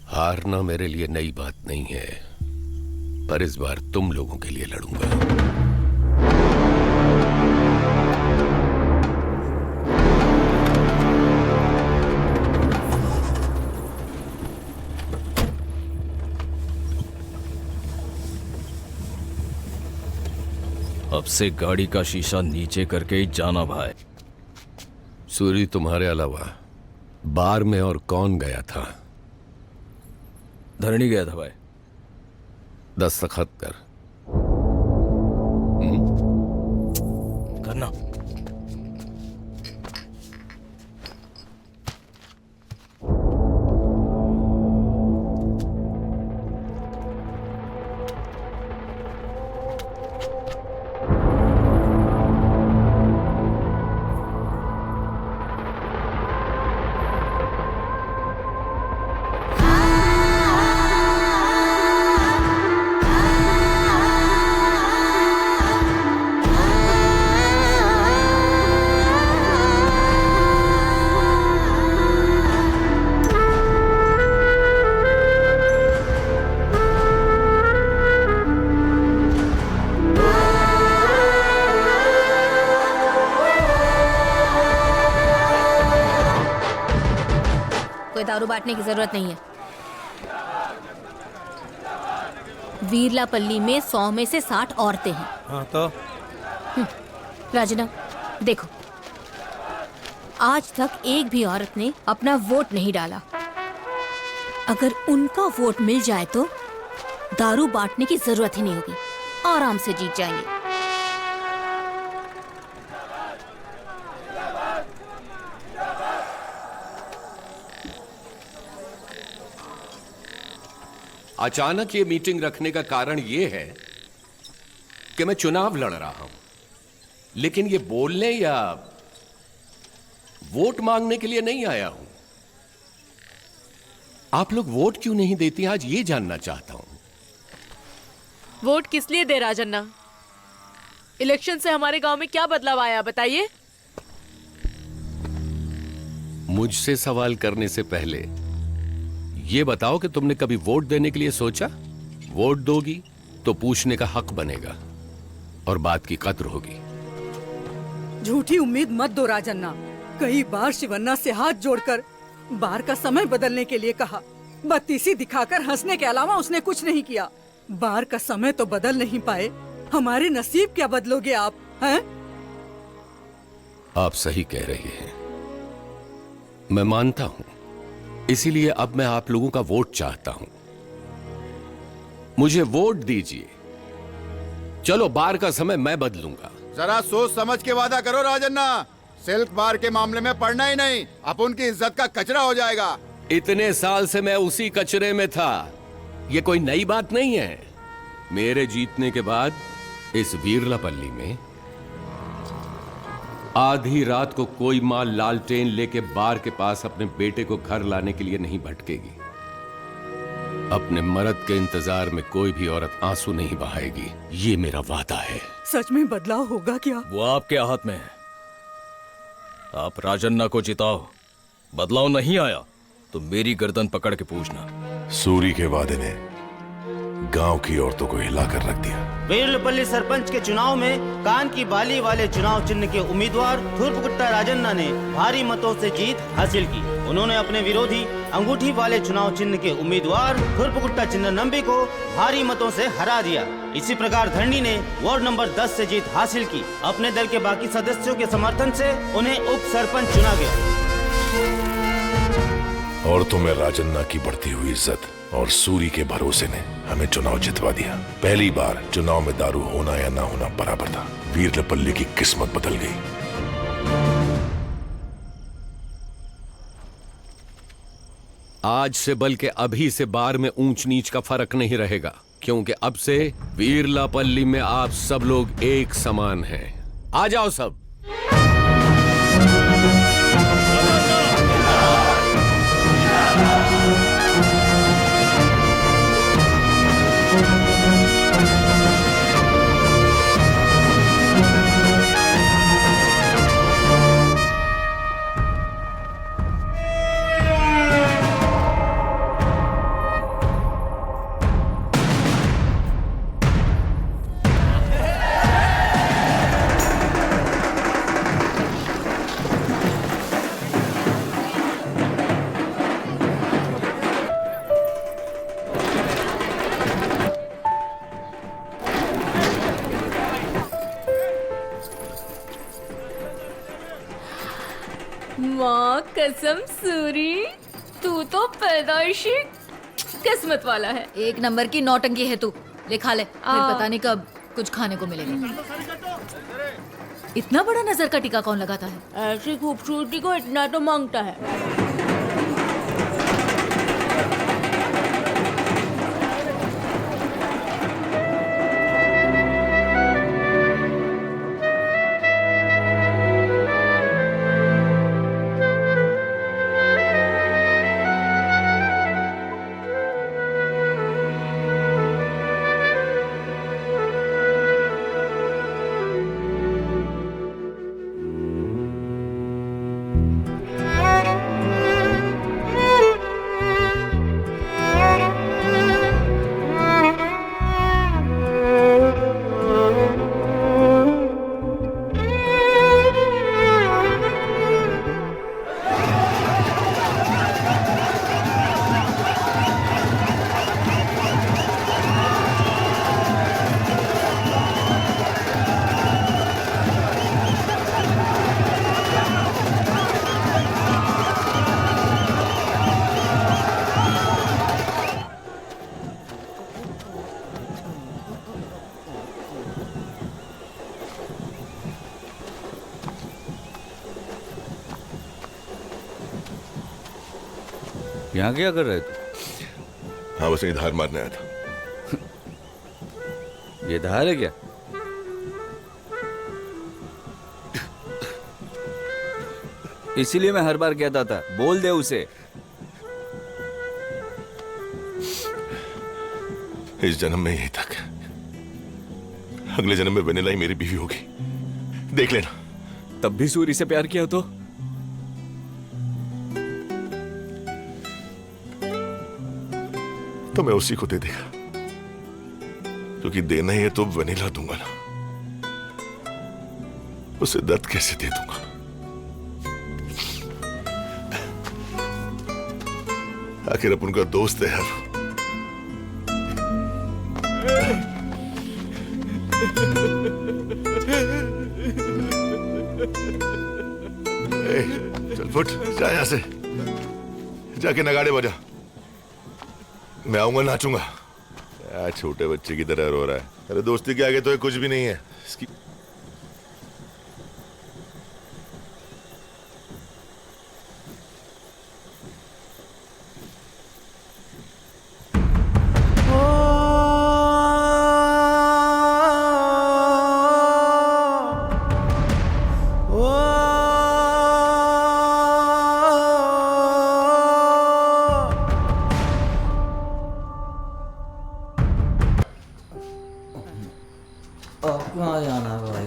हारना मेरे लिए नई बात नहीं है, पर इस बार तुम लोगों के लिए लड़ूंगा। अब से गाड़ी का शीशा नीचे करके ही जाना भाई। सूरी, तुम्हारे अलावा बार में और कौन गया था? धरणी गया था भाई। दस्तखत कर। करना। दारू बांटने की जरूरत नहीं है। वीरलापल्ली में 100 में से 60 औरतें हैं। हाँ तो राजना देखो, आज तक एक भी औरत ने अपना वोट नहीं डाला। अगर उनका वोट मिल जाए तो दारू बांटने की जरूरत ही नहीं होगी, आराम से जीत जाएंगे। अचानक ये मीटिंग रखने का कारण ये है कि मैं चुनाव लड़ रहा हूं, लेकिन ये बोलने या वोट मांगने के लिए नहीं आया हूं। आप लोग वोट क्यों नहीं देती, आज ये जानना चाहता हूं। वोट किस लिए दे राजन्ना? इलेक्शन से हमारे गांव में क्या बदलाव आया बताइए। मुझसे सवाल करने से पहले ये बताओ कि तुमने कभी वोट देने के लिए सोचा? वोट दोगी तो पूछने का हक बनेगा और बात की कद्र होगी। झूठी उम्मीद मत दो राजन्ना। कई बार शिवन्ना से हाथ जोड़कर बार का समय बदलने के लिए कहा, बत्तीसी दिखाकर हंसने के अलावा उसने कुछ नहीं किया। बार का समय तो बदल नहीं पाए, हमारे नसीब क्या बदलोगे आप, हैं? आप सही कह रही हैं, मैं मानता हूं। इसीलिए अब मैं आप लोगों का वोट चाहता हूं। मुझे वोट दीजिए। चलो बार का समय मैं बदलूंगा। जरा सोच समझ के वादा करो राजन्ना। सिल्क बार के मामले में पड़ना ही नहीं, अब उनकी इज्जत का कचरा हो जाएगा। इतने साल से मैं उसी कचरे में था, ये कोई नई बात नहीं है। मेरे जीतने के बाद इस वीरलापल्ली में आधी रात को कोई मां लालटेन लेके बार के पास अपने बेटे को घर लाने के लिए नहीं भटकेगी। अपने मर्द के इंतजार में कोई भी औरत आंसू नहीं बहाएगी, ये मेरा वादा है। सच में बदलाव होगा क्या? वो आपके हाथ में है। आप राजन्ना को जिताओ। बदलाव नहीं आया तो मेरी गर्दन पकड़ के पूछना। सूरी के वादे ने गांव की औरतों को हिलाकर रख दिया। वीरलपल्ली सरपंच के चुनाव में कान की बाली वाले चुनाव चिन्ह के उम्मीदवार थुरपगुट्टा राजन्ना ने भारी मतों से जीत हासिल की। उन्होंने अपने विरोधी अंगूठी वाले चुनाव चिन्ह के उम्मीदवार थुरपगुट्टा चिन्ह नंबी को भारी मतों से हरा दिया। इसी प्रकार धरनी ने वार्ड नंबर 10 से जीत हासिल की। अपने दल के बाकी सदस्यों के समर्थन से उन्हें उप सरपंच चुना गया। औरतों में राजन्ना की बढ़ती हुई इज्जत और सूरी के भरोसे ने हमें चुनाव जितवा दिया। पहली बार चुनाव में दारू होना या ना होना बराबर था। वीरलपल्ली की किस्मत बदल गई। आज से बल्कि अभी से बार में ऊंच नीच का फर्क नहीं रहेगा, क्योंकि अब से वीरलापल्ली में आप सब लोग एक समान हैं। आ जाओ सब। माँ कसम सूरी, तू तो पैदाइशी किस्मत वाला है। एक नंबर की नौटंकी है तू। ले खा ले, फिर पता नहीं कब कुछ खाने को मिलेगा। इतना बड़ा नजर का टीका कौन लगाता है? ऐसी खूबसूरती को इतना तो मांगता है। यहाँ क्या कर रहे तू? हाँ, बस यही धार मारने आया था। ये धार है क्या? इसीलिए मैं हर बार कहता था, बोल दे उसे। इस जन्म में यही तक, अगले जन्म में वेनिला ही मेरी बीवी होगी, देख लेना। तब भी सूरी से प्यार किया तो मैं उसी को दे देगा, क्योंकि देना ही है तो वेनिला दूंगा ना, उसे दर्द कैसे दे दूंगा? आखिर अपन का दोस्त है यार। चल फुट, जा यहां से, जाके नगाड़े बजा। मैं आऊंगा, नाचूंगा। यार छोटे बच्चे की तरह रो रहा है। अरे दोस्ती के आगे तो ये कुछ भी नहीं है इसकी। कहाँ जाना है भाई?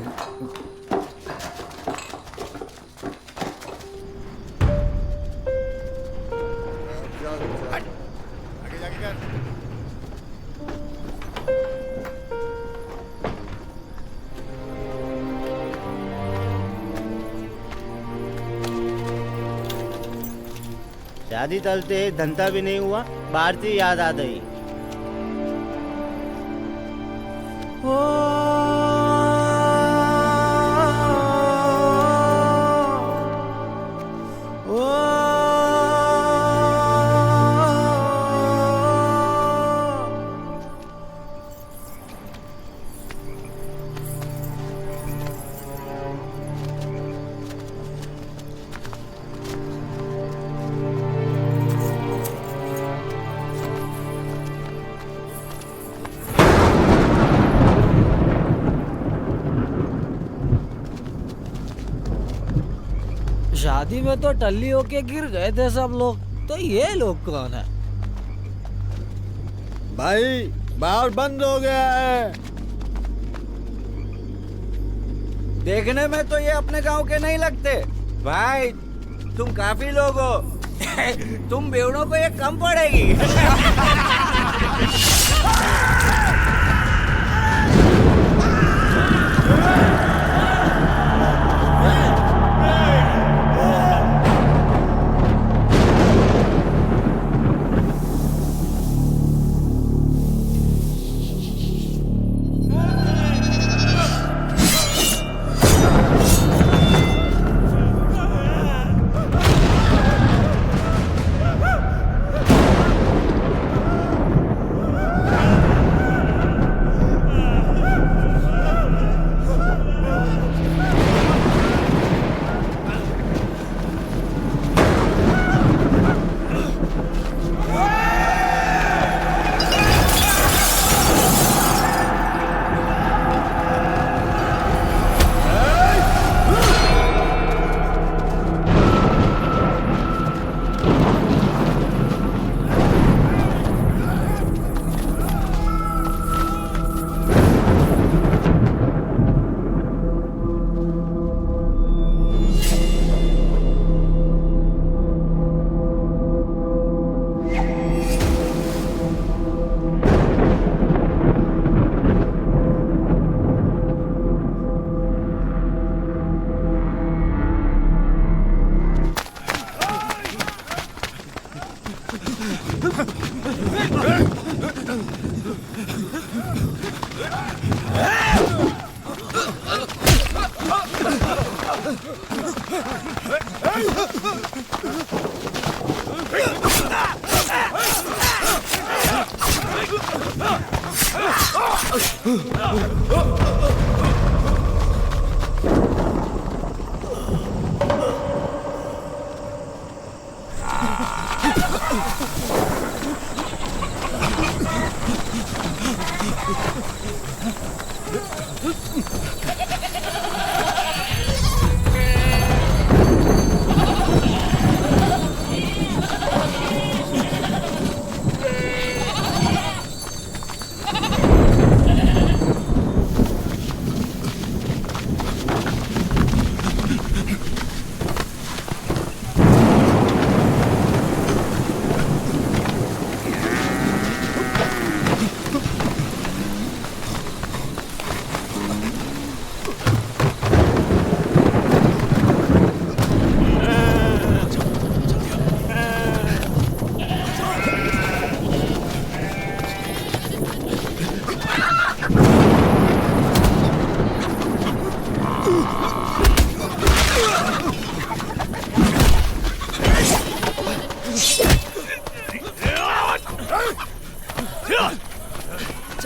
शादी चलते धंधा भी नहीं हुआ, भारती याद आ गई। शादी में तो टल्ली होके गिर गए थे सब लोग, तो ये लोग कौन है? भाई बाहर बंद हो गया है। देखने में तो ये अपने गांव के नहीं लगते। भाई तुम काफी लोग हो, तुम बेवड़ों को ये कम पड़ेगी।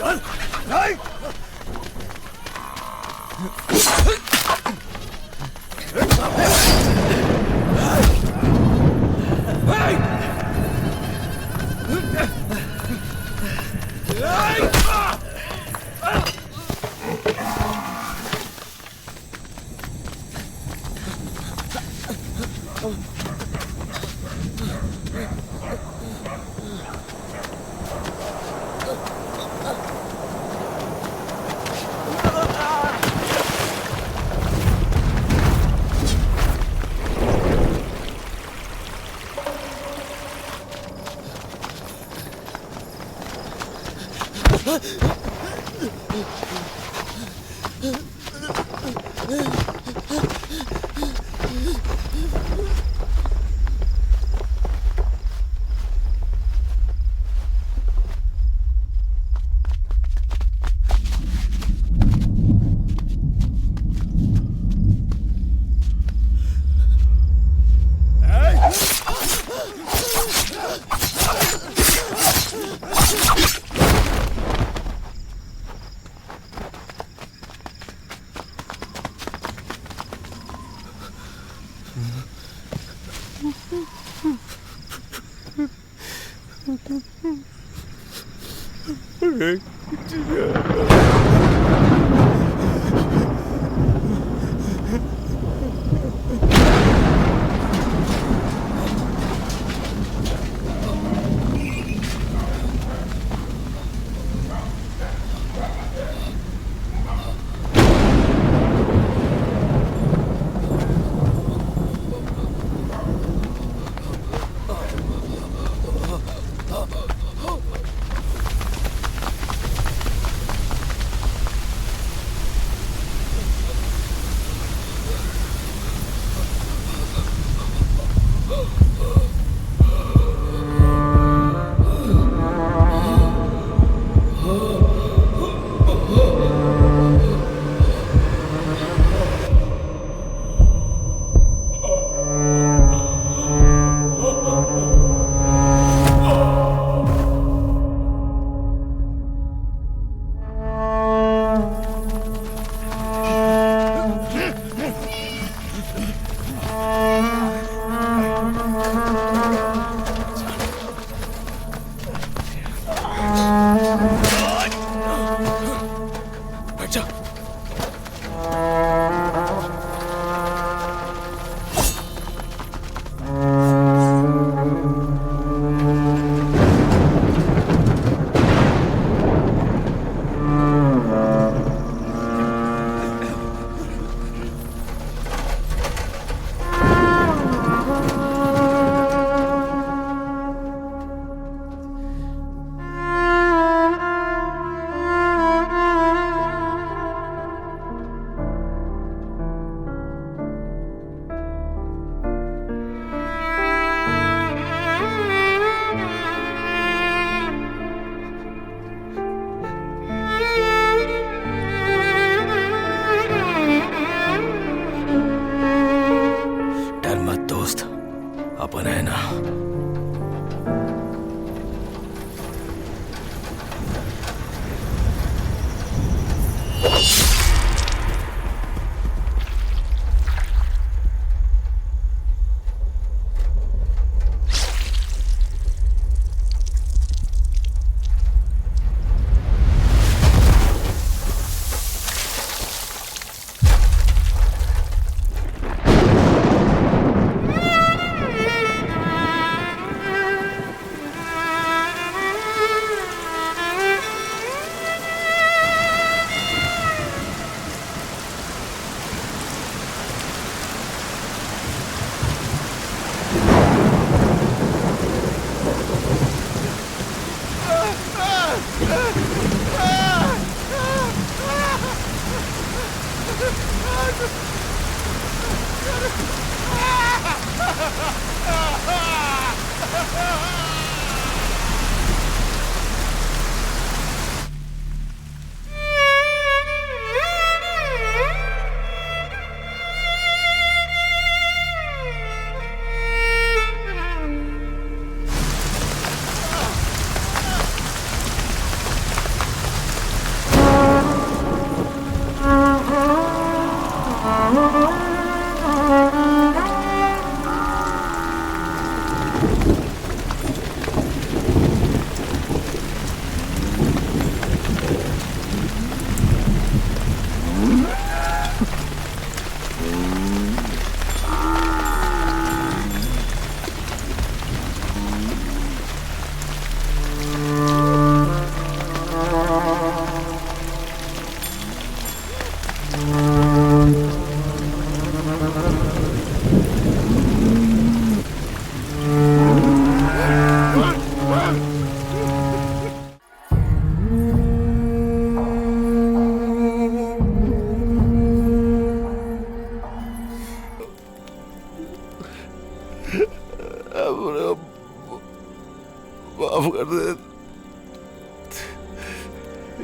चल अपन है ना।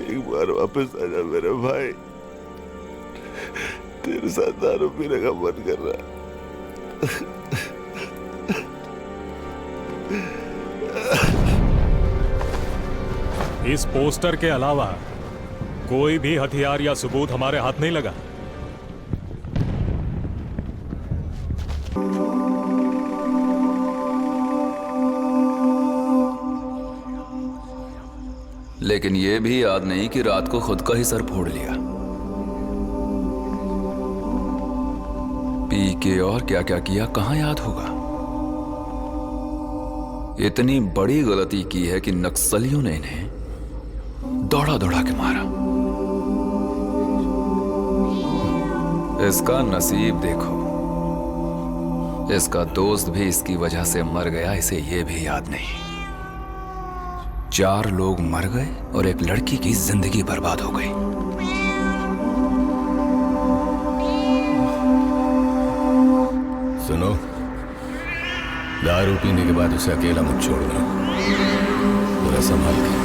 एक बार वापस आ जा मेरे भाई। तेरे साथ दारू पीने का मन कर रहा है। इस पोस्टर के अलावा कोई भी हथियार या सबूत हमारे हाथ नहीं लगा। लेकिन यह भी याद नहीं कि रात को खुद का ही सर फोड़ लिया। पी के और क्या क्या किया कहां याद होगा। इतनी बड़ी गलती की है कि नक्सलियों ने इन्हें दौड़ा दौड़ा के मारा। इसका नसीब देखो, इसका दोस्त भी इसकी वजह से मर गया, इसे यह भी याद नहीं। 4 लोग मर गए और एक लड़की की जिंदगी बर्बाद हो गई। सुनो, दारू पीने के बाद उसे अकेला मत छोड़ना, पूरा संभाल के।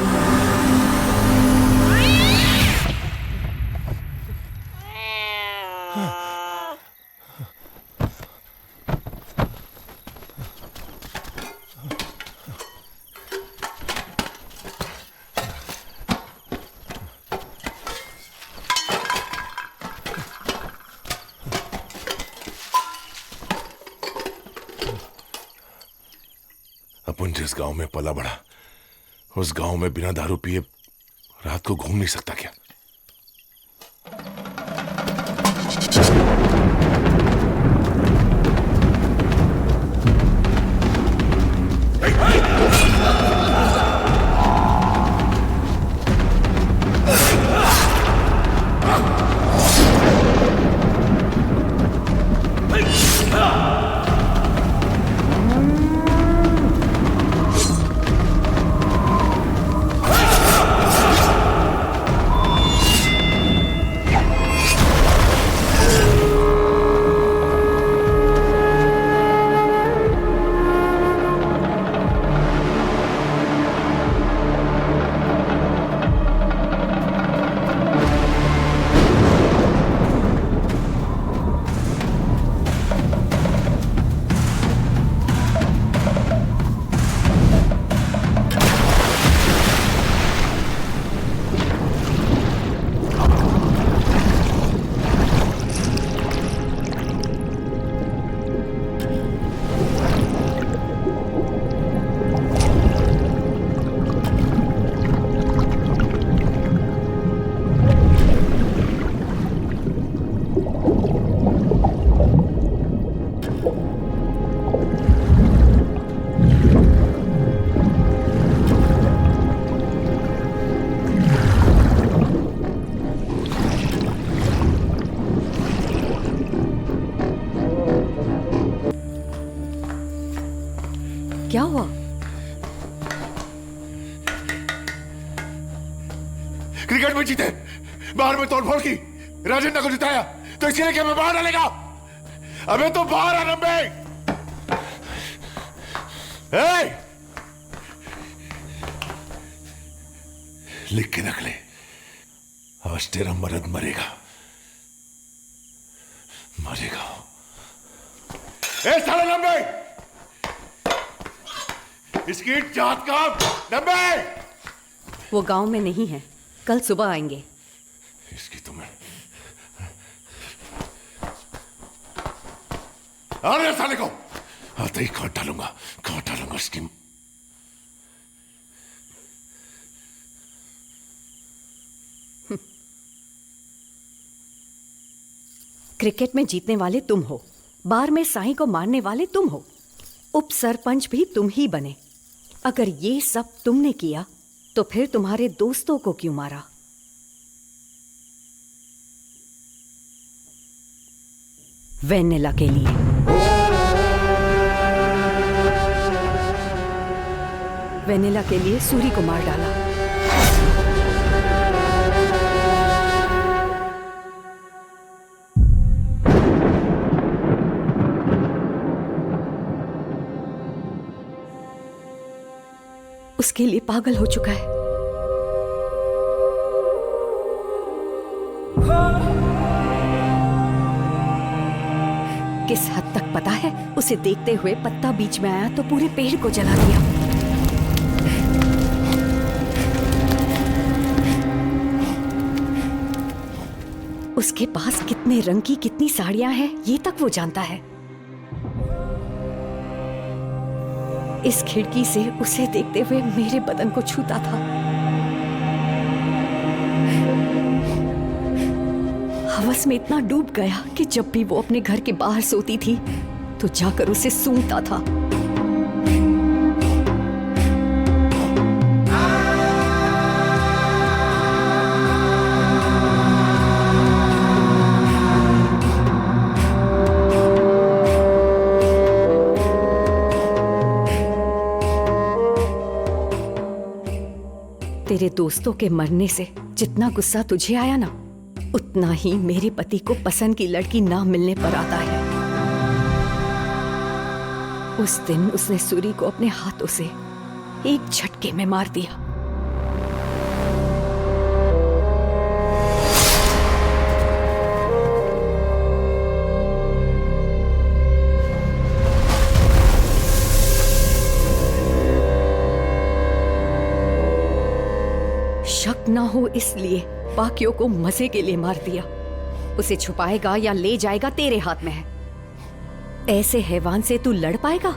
अपन जिस गांव में पला बड़ा, उस गांव में बिना दारू पिए रात को घूम नहीं सकता क्या? क्या हुआ? क्रिकेट में जीते, बाहर में तोड़फोड़ की, राजेंद्र को जिताया, तो इसलिए क्या मैं बाहर डालेगा? अबे तो बाहर आ नंबे। लिख के रख ले, आज तेरा मर्द मरेगा, मरेगा। साले नंबे, इसकी जात का नंबे। वो गांव में नहीं है, कल सुबह आएंगे। इसकी तुम्हें अरे साले को आते ही काट डालूंगा इसकी। क्रिकेट में जीतने वाले तुम हो, बार में साईं को मारने वाले तुम हो, उप सरपंच भी तुम ही बने। अगर ये सब तुमने किया तो फिर तुम्हारे दोस्तों को क्यों मारा? वेनिला के लिए। वेनिला के लिए सूरी को मार डाला। उसके लिए पागल हो चुका है। किस हद तक पता है? उसे देखते हुए पत्ता बीच में आया तो पूरे पेड़ को जला दिया। उसके पास कितने रंग की कितनी साड़ियां हैं ये तक वो जानता है। इस खिड़की से उसे देखते हुए मेरे बदन को छूता था। हवस में इतना डूब गया कि जब भी वो अपने घर के बाहर सोती थी तो जाकर उसे सूंघता था। तेरे दोस्तों के मरने से जितना गुस्सा तुझे आया ना, उतना ही मेरे पति को पसंद की लड़की ना मिलने पर आता है। उस दिन उसने सूरी को अपने हाथों से एक झटके में मार दिया। शक ना हो इसलिए बाकियों को मजे के लिए मार दिया। उसे छुपाएगा या ले जाएगा तेरे हाथ में है। ऐसे हैवान से तू लड़ पाएगा?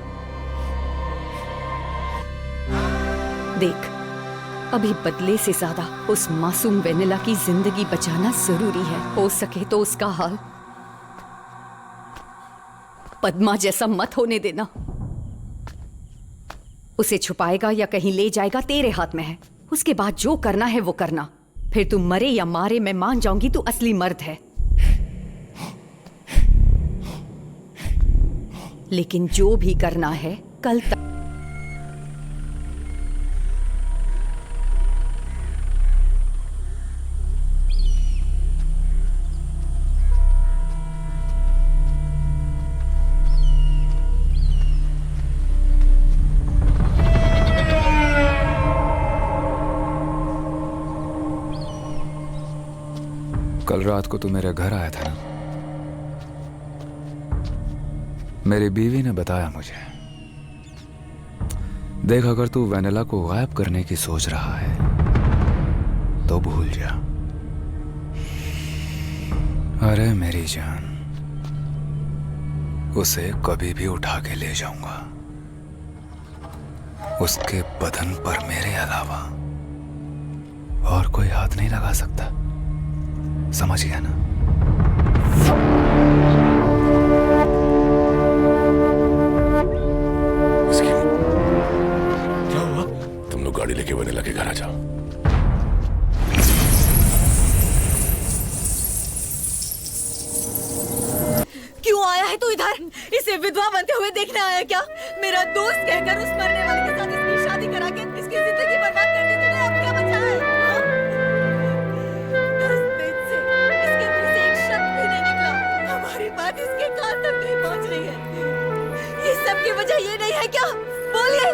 देख, अभी बदले से ज्यादा उस मासूम वेनिला की जिंदगी बचाना जरूरी है। हो सके तो उसका हाल पद्मा जैसा मत होने देना। उसे छुपाएगा या कहीं ले जाएगा तेरे हाथ में है। उसके बाद जो करना है वो करना। फिर तू मरे या मारे मैं मान जाऊंगी तू असली मर्द है। लेकिन जो भी करना है कल तक। कल रात को तू मेरे घर आया था ना? मेरी बीवी ने बताया मुझे। देख, अगर तू वेनिला को गायब करने की सोच रहा है तो भूल जा। अरे मेरी जान, उसे कभी भी उठा के ले जाऊंगा। उसके बदन पर मेरे अलावा और कोई हाथ नहीं लगा सकता। समझ गया ना? क्या हुआ? तुम लोग गाड़ी लेके वेनिला के घर आ जाओ। क्यों आया है तू इधर? इसे विधवा बनते हुए देखने आया क्या? मेरा दोस्त कहकर उस मरने वाले के साथ इसकी शादी करा के इसकी जिंदगी बर्बाद कर दी तूने। अब क्या बचा है? 10 दिन से इसके मुंह से एक शब्द भी नहीं निकला। हमारी बात इसके कान तक नहीं पहुंच रही है। ये सब की वजह ये नहीं है क्या? बोलिए।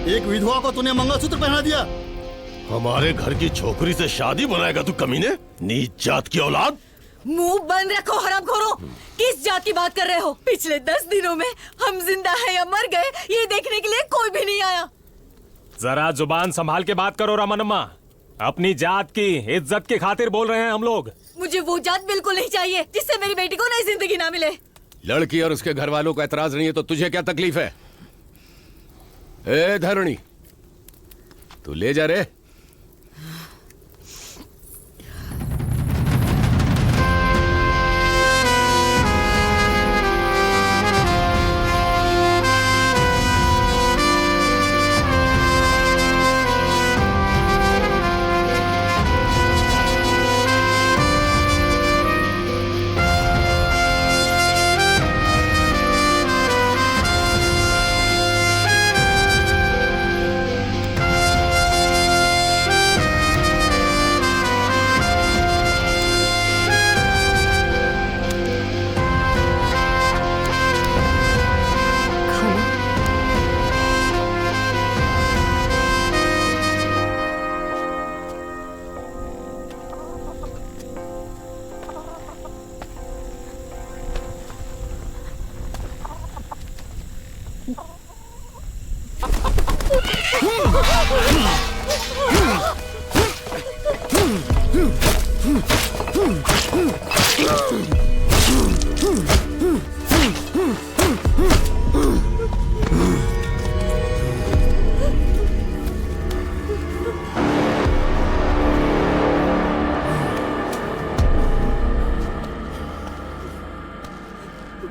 एक विधवा को तूने मंगलसूत्र पहना दिया। हमारे घर की छोकरी से शादी बनाएगा तू कमीने? नीच जात की औलाद। मुंह बंद रखो हरामखोरों। किस जात की बात कर रहे हो? पिछले 10 दिनों में हम जिंदा है या मर गए ये देखने के लिए कोई भी नहीं आया। जरा जुबान संभाल के बात करो रमनम्मा। अपनी जात की इज्जत की खातिर बोल रहे हैं हम लोग। मुझे वो जात बिल्कुल नहीं चाहिए जिससे मेरी बेटी को नई जिंदगी ना मिले। लड़की और उसके घर वालों को एतराज नहीं है तो तुझे क्या तकलीफ है? ए धरणी, तू ले जा रे।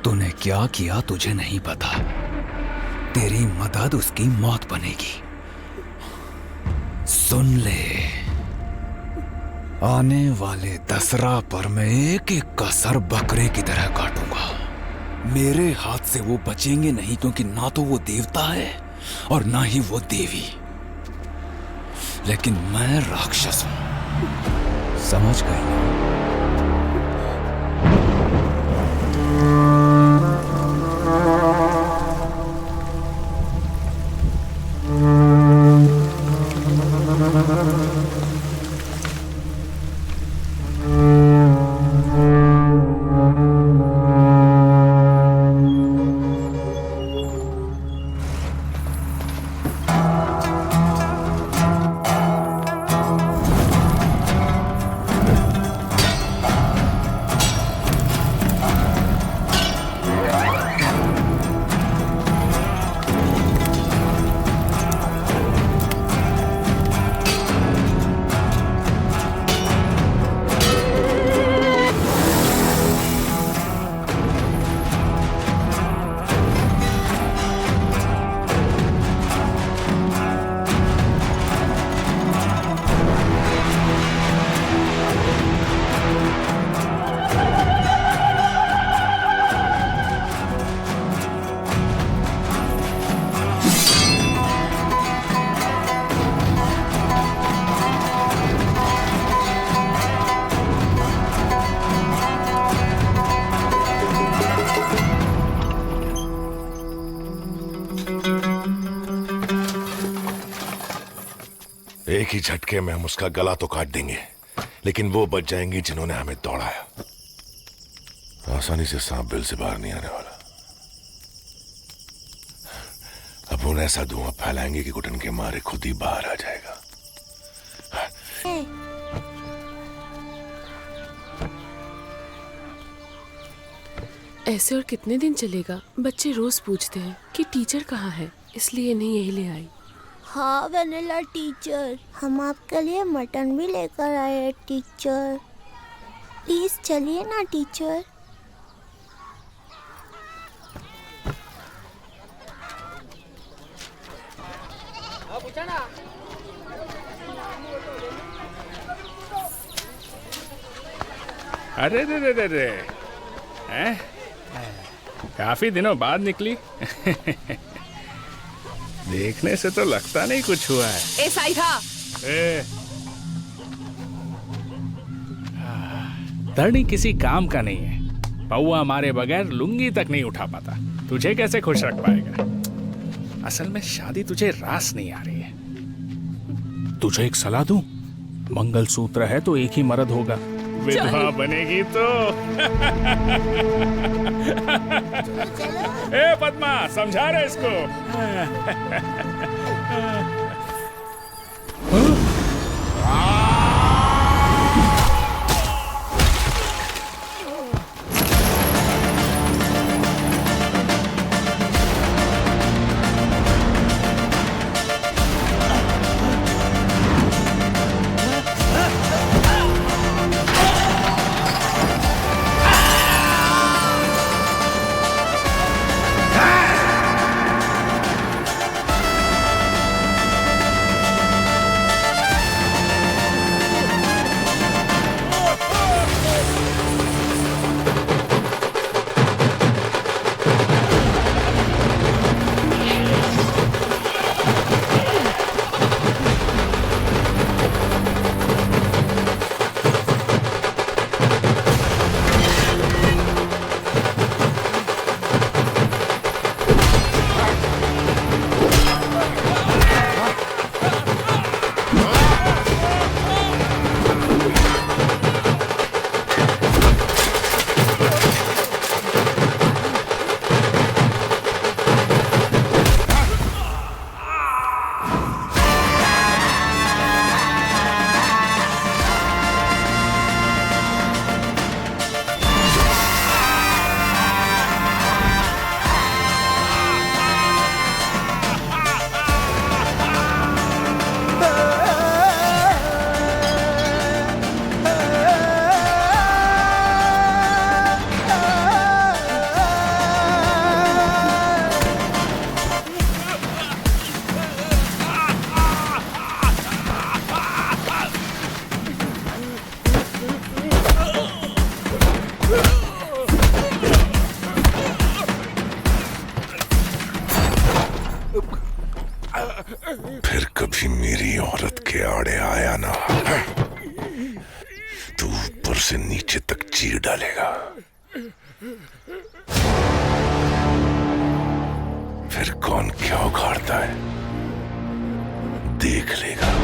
तूने क्या किया तुझे नहीं पता। तेरी मदद उसकी मौत बनेगी। सुन ले, आने वाले दसरा पर मैं एक एक का सर बकरे की तरह काटूंगा। मेरे हाथ से वो बचेंगे नहीं, क्योंकि ना तो वो देवता है और ना ही वो देवी, लेकिन मैं राक्षस हूं। समझ गए ना? एक ही झटके में हम उसका गला तो काट देंगे, लेकिन वो बच जाएंगी जिन्होंने हमें दौड़ाया। आसानी से सांप बिल से बाहर नहीं आने वाला। अब उन्हें ऐसा धुआं फैलाएंगे कि घुटन के मारे खुद ही बाहर आ जाएगा। ऐसे और कितने दिन चलेगा? बच्चे रोज पूछते हैं कि टीचर कहाँ है, इसलिए नहीं यही ले आई। हाँ वनीला टीचर, हम आपके लिए मटन भी लेकर आए हैं टीचर। प्लीज चलिए ना टीचर। अरे रे रे रे रे, हैं? काफी दिनों बाद निकली। देखने से तो लगता नहीं कुछ हुआ है। ए साइधा, धरनी किसी काम का नहीं है। पौआ मारे बगैर लुंगी तक नहीं उठा पाता। तुझे कैसे खुश रख पाएगा? असल में शादी तुझे रास नहीं आ रही है। तुझे एक सलाह दूं? मंगलसूत्र है तो एक ही मर्द होगा, विधवा बनेगी तो। ए पद्मा, समझा रहे इसको। से नीचे तक चीर डालेगा। फिर कौन क्या उखाड़ता है देख लेगा।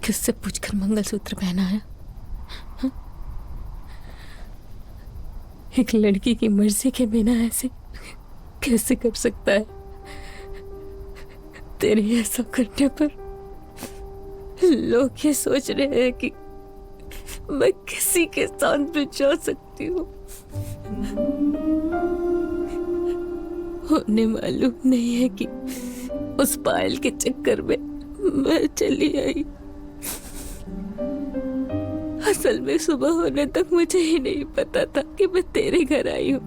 किससे पूछकर मंगलसूत्र पहना है? हा? एक लड़की की मर्जी के बिना ऐसे कैसे कर सकता है? तेरे ऐसा करने पर लोग ये सोच रहे हैं कि मैं किसी के साथ भी जा सकती हूँ। उन्हें मालूम नहीं है कि उस पायल के चक्कर में मैं चली आई। असल में सुबह होने तक मुझे ही नहीं पता था कि मैं तेरे घर आई हूँ।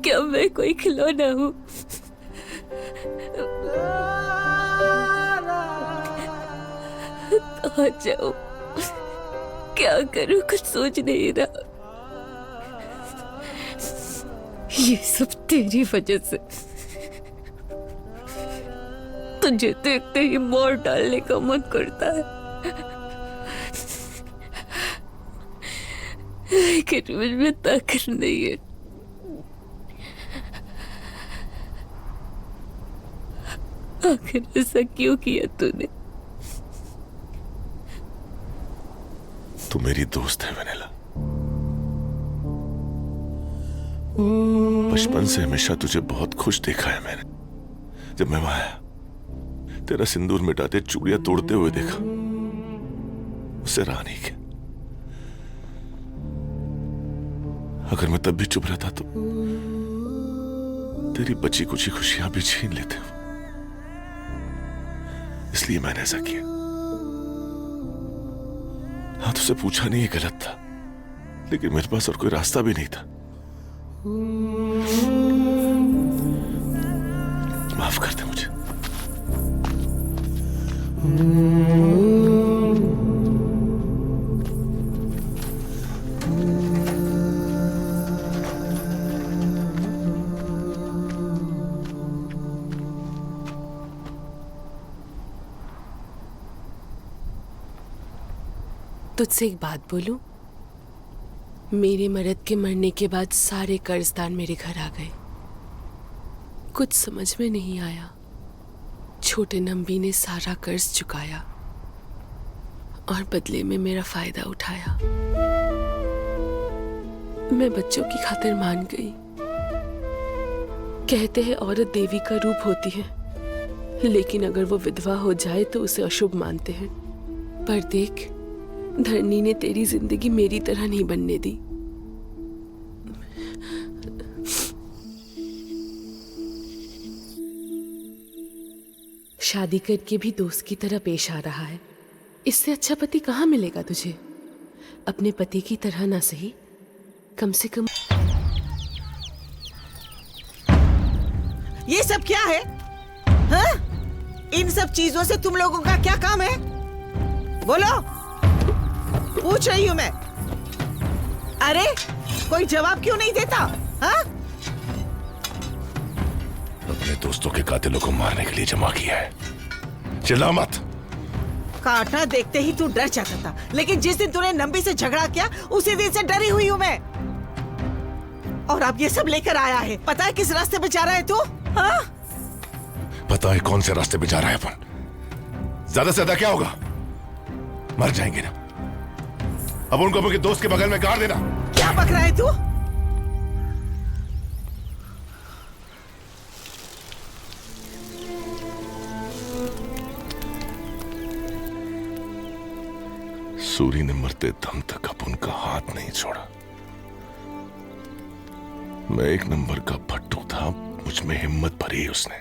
क्या मैं कोई खिलौना हूँ? आ जाओ, क्या करूँ कुछ सोच नहीं रहा। ये सब तेरी वजह से। तुझे देखते ही मार डालने का मन करता है, लेकिन मुझमें ताकत नहीं है। आखिर ऐसा क्यों किया तूने? तू मेरी दोस्त है वेनेला। बचपन से हमेशा तुझे बहुत खुश देखा है मैंने। जब मैं वहां आया, तेरा सिंदूर मिटाते चूड़ियां तोड़ते हुए देखा, उसे रहा नहीं किया। अगर मैं तब भी चुप रहता तो तेरी बची कुछ खुशियां भी छीन लेते हो। इसलिए मैंने ऐसा किया। हाँ, तुझसे पूछा नहीं, ये गलत था, लेकिन मेरे पास और कोई रास्ता भी नहीं था। माफ कर दे मुझे। तुझसे एक बात बोलूं? मेरे मर्द के मरने के बाद सारे कर्जदार मेरे घर आ गए। कुछ समझ में नहीं आया। छोटे नंबी ने सारा कर्ज चुकाया और बदले में मेरा फायदा उठाया। मैं बच्चों की खातिर मान गई। कहते हैं औरत देवी का रूप होती है, लेकिन अगर वो विधवा हो जाए तो उसे अशुभ मानते हैं। पर देख, धरनी ने तेरी जिंदगी मेरी तरह नहीं बनने दी। शादी करके भी दोस्त की तरह पेश आ रहा है। इससे अच्छा पति कहाँ मिलेगा तुझे? अपने पति की तरह ना सही, कम से कम। ये सब क्या है? हाँ? इन सब चीजों से तुम लोगों का क्या काम है? बोलो, पूछ रही हूँ मैं। अरे, कोई जवाब क्यों नहीं देता? हाँ? अपने दोस्तों के कातिलों को मारने के लिए जमा किया है। चिल्ला मत। कांटा देखते ही तू डर जाता था, लेकिन जिस दिन तूने नंबी से झगड़ा किया, उसी दिन से डरी हुई हूँ मैं। और अब ये सब लेकर आया है। पता है किस रास्ते पे जा रहा है तू? हाँ? पता है कौन से रास्ते पे जा रहा है अपन? ज्यादा से ज्यादा क्या होगा? मर जाएंगे ना। अब उनको अपने दोस्त के बगल में गाड़ देना। क्या बक रहा है तू? सूरी ने मरते दम तक अब उनका हाथ नहीं छोड़ा। मैं एक नंबर का भट्टू था, मुझ में हिम्मत भरी उसने।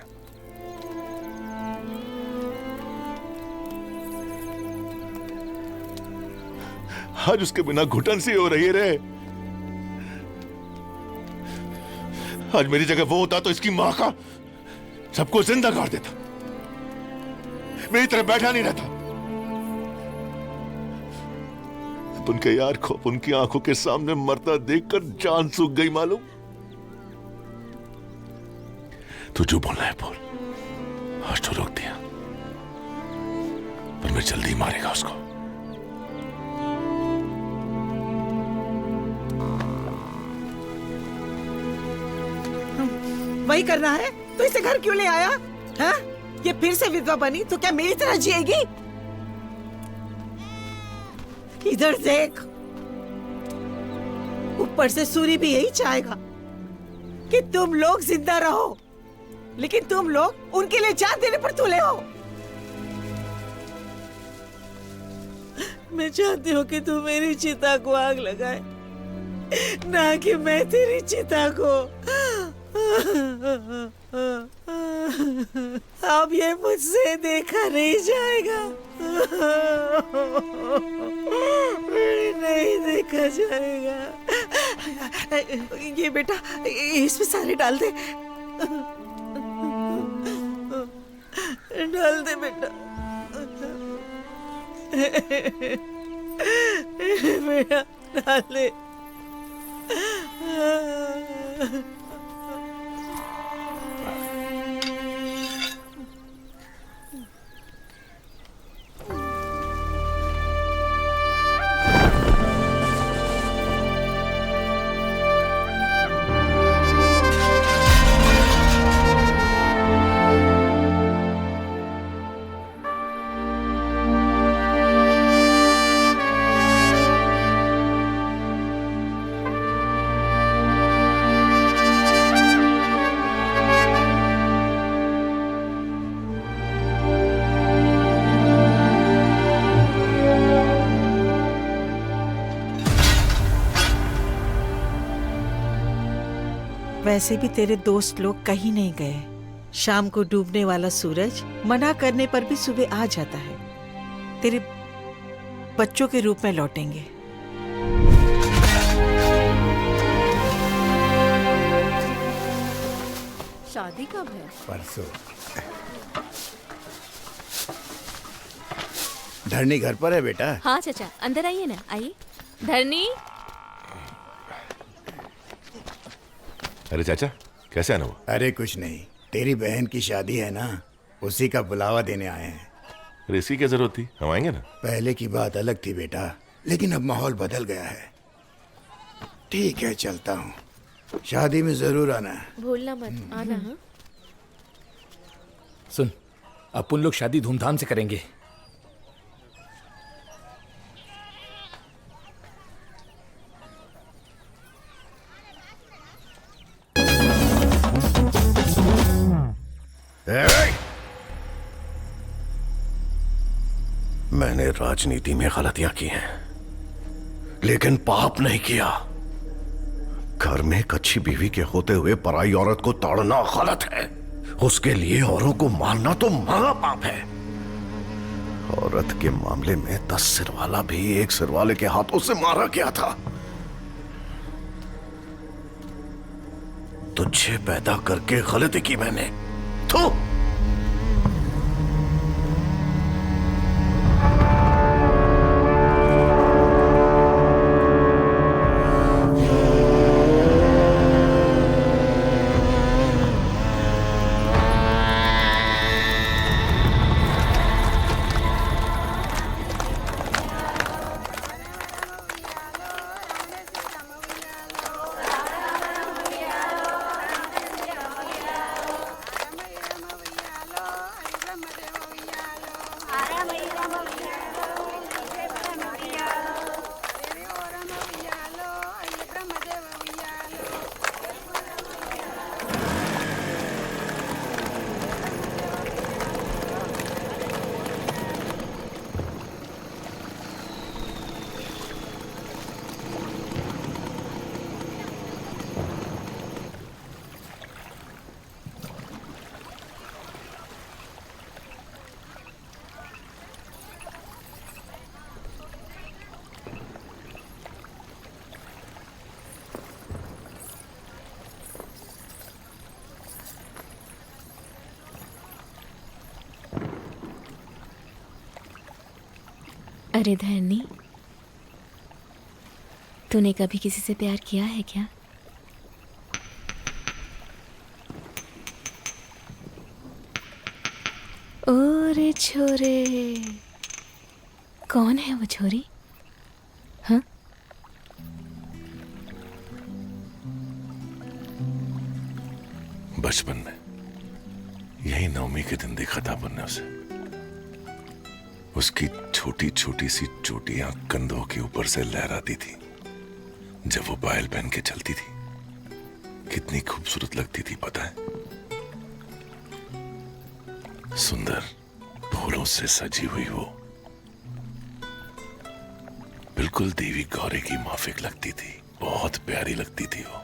आज उसके बिना घुटन सी हो रही है रे। आज मेरी जगह वो होता तो इसकी मां का सबको जिंदा कर देता, मेरी तरह बैठा नहीं रहता। उनके यार को उनकी आंखों के सामने मरता देखकर जान सूख गई मालूम। तू जो बोलना है बोल, आज तो रोक दिया, पर मैं जल्दी मारेगा उसको। वही करना है तो इसे घर क्यों ले आया? हाँ? ये फिर से विधवा बनी तो क्या मेरी तरह जिएगी? इधर देख, ऊपर से सूरी भी यही चाहेगा कि तुम लोग जिंदा रहो, लेकिन तुम लोग उनके लिए जान देने पर तुले हो। मैं चाहती हूँ कि तू मेरी चिता को आग लगाए, ना कि मैं तेरी चिता को। अब ये मुझसे देखा नहीं जाएगा, नहीं देखा जाएगा। ये बेटा इसमें सारे डाल दे, डाल दे बेटा, बेटा डाल दे। वैसे भी तेरे दोस्त लोग कहीं नहीं गए। शाम को डूबने वाला सूरज मना करने पर भी सुबह आ जाता है। तेरे बच्चों के रूप में लौटेंगे। शादी कब है? परसों। धरनी घर पर है बेटा? हाँ चाचा, अंदर आइए ना, आइए। धरनी। अरे चाचा, कैसे आना हुआ? अरे कुछ नहीं, तेरी बहन की शादी है ना, उसी का बुलावा देने आए हैं। अरे इसकी क्या जरूरत थी, हम आएंगे ना। पहले की बात अलग थी बेटा, लेकिन अब माहौल बदल गया है। ठीक है, चलता हूँ। शादी में जरूर आना। भूलना मत आना। हाँ? सुन, अपन लोग शादी धूमधाम से करेंगे। मैंने राजनीति में गलतियां की हैं, लेकिन पाप नहीं किया। घर में एक अच्छी बीवी के होते हुए पराई औरत को ताड़ना गलत है। उसके लिए औरों को मारना तो महापाप है। औरत के मामले में 10 सिरवाला भी एक सिरवाले के हाथों से मारा गया था। तुझे पैदा करके गलती की मैंने। तो अरे धरनी, तूने कभी किसी से प्यार किया है क्या? ओरे छोरे, कौन है वो छोरी? हाँ? बचपन में यही नवमी के दिन देखा था अपन ने उसे। उसकी छोटी छोटी सी चोटियां कंधों के ऊपर से लहराती थी जब वो पायल पहन के चलती थी। कितनी खूबसूरत लगती थी पता है। सुंदर फूलों से सजी हुई वो बिल्कुल देवी गौरी की माफिक लगती थी। बहुत प्यारी लगती थी वो।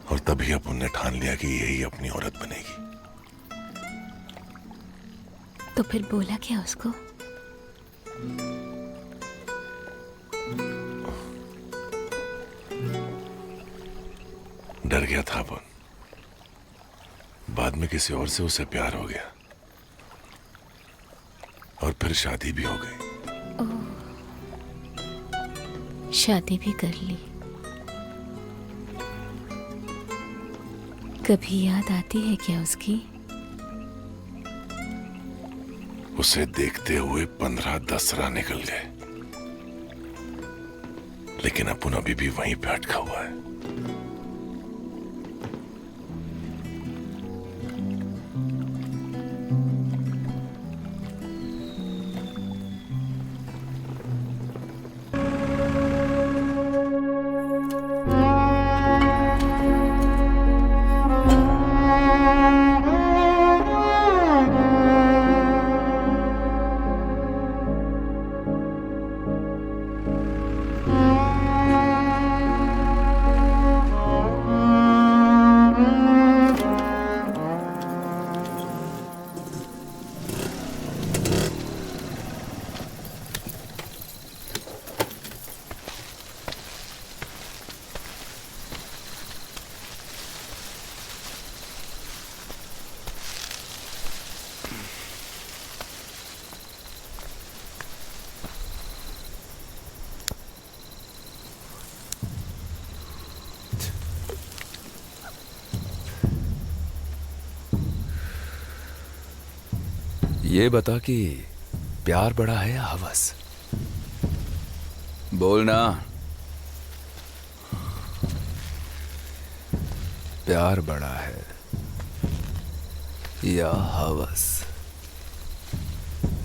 और तभी अपन ने ठान लिया कि यही अपनी औरत बनेगी। तो फिर बोला क्या उसको? डर गया था अपन। बाद में किसी और से उसे प्यार हो गया और फिर शादी भी हो गई। शादी भी कर ली। कभी याद आती है क्या उसकी? उसे देखते हुए 15 दसरा निकल गए, लेकिन अपन अभी भी वहीं पे अटका हुआ है। ये बता कि प्यार बड़ा है या हवस? बोलना। प्यार बड़ा है या हवस?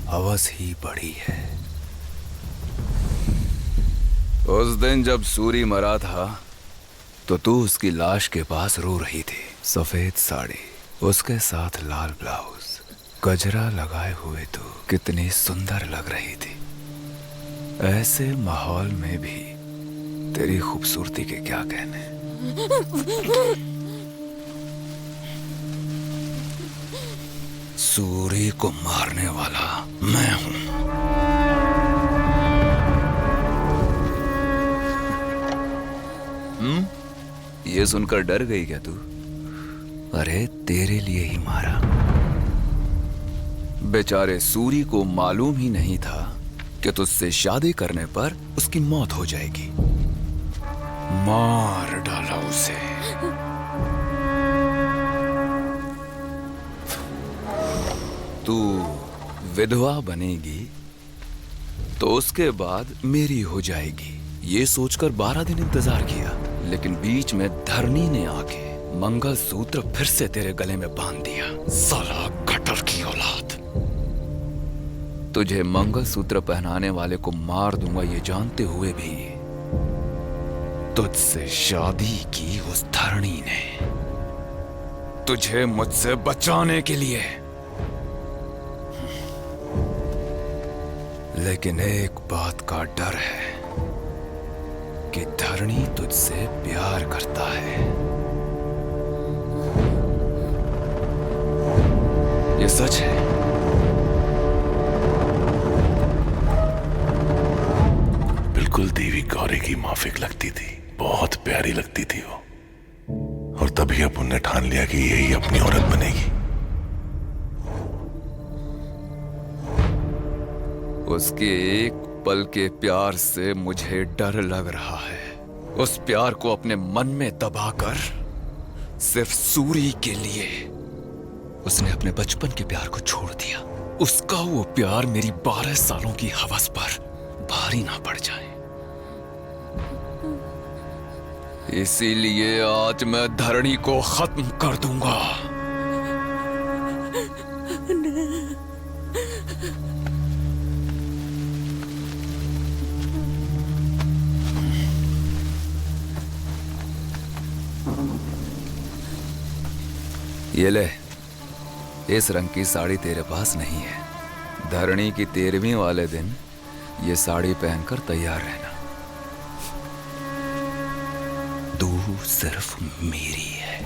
हवस ही बड़ी है। उस दिन जब सूरी मरा था तो तू उसकी लाश के पास रो रही थी। सफेद साड़ी, उसके साथ लाल ब्लाउज, गजरा लगाए हुए तू कितनी सुंदर लग रही थी। ऐसे माहौल में भी तेरी खूबसूरती के क्या कहने। सूरी को मारने वाला मैं हूं। ये सुनकर डर गई क्या तू? अरे तेरे लिए ही मारा। बेचारे सूरी को मालूम ही नहीं था कि तुझसे शादी करने पर उसकी मौत हो जाएगी। मार डाला उसे। तू विधवा बनेगी तो उसके बाद मेरी हो जाएगी। ये सोचकर 12 दिन इंतजार किया, लेकिन बीच में धरनी ने आके मंगलसूत्र फिर से तेरे गले में बांध दिया। साला कटर की औलाद। तुझे मंगलसूत्र पहनाने वाले को मार दूंगा ये जानते हुए भी तुझसे शादी की उस धरनी ने तुझे मुझसे बचाने के लिए। लेकिन एक बात का डर है कि धरनी तुझसे प्यार करता है। ये सच है। बिल्कुल देवी गौरी की माफिक लगती थी। बहुत प्यारी लगती थी वो। और तभी अपन ने ठान लिया कि यही अपनी औरत बनेगी। उसके एक पल के प्यार से मुझे डर लग रहा है। उस प्यार को अपने मन में दबाकर सिर्फ सूरी के लिए उसने अपने बचपन के प्यार को छोड़ दिया। उसका वो प्यार मेरी 12 सालों की हवस पर भारी ना पड़ जाए, इसीलिए आज मैं धरणी को खत्म कर दूंगा। ये ले, इस रंग की साड़ी तेरे पास नहीं है। धरणी की 13वीं वाले दिन ये साड़ी पहनकर तैयार रहना। तू सिर्फ मेरी है।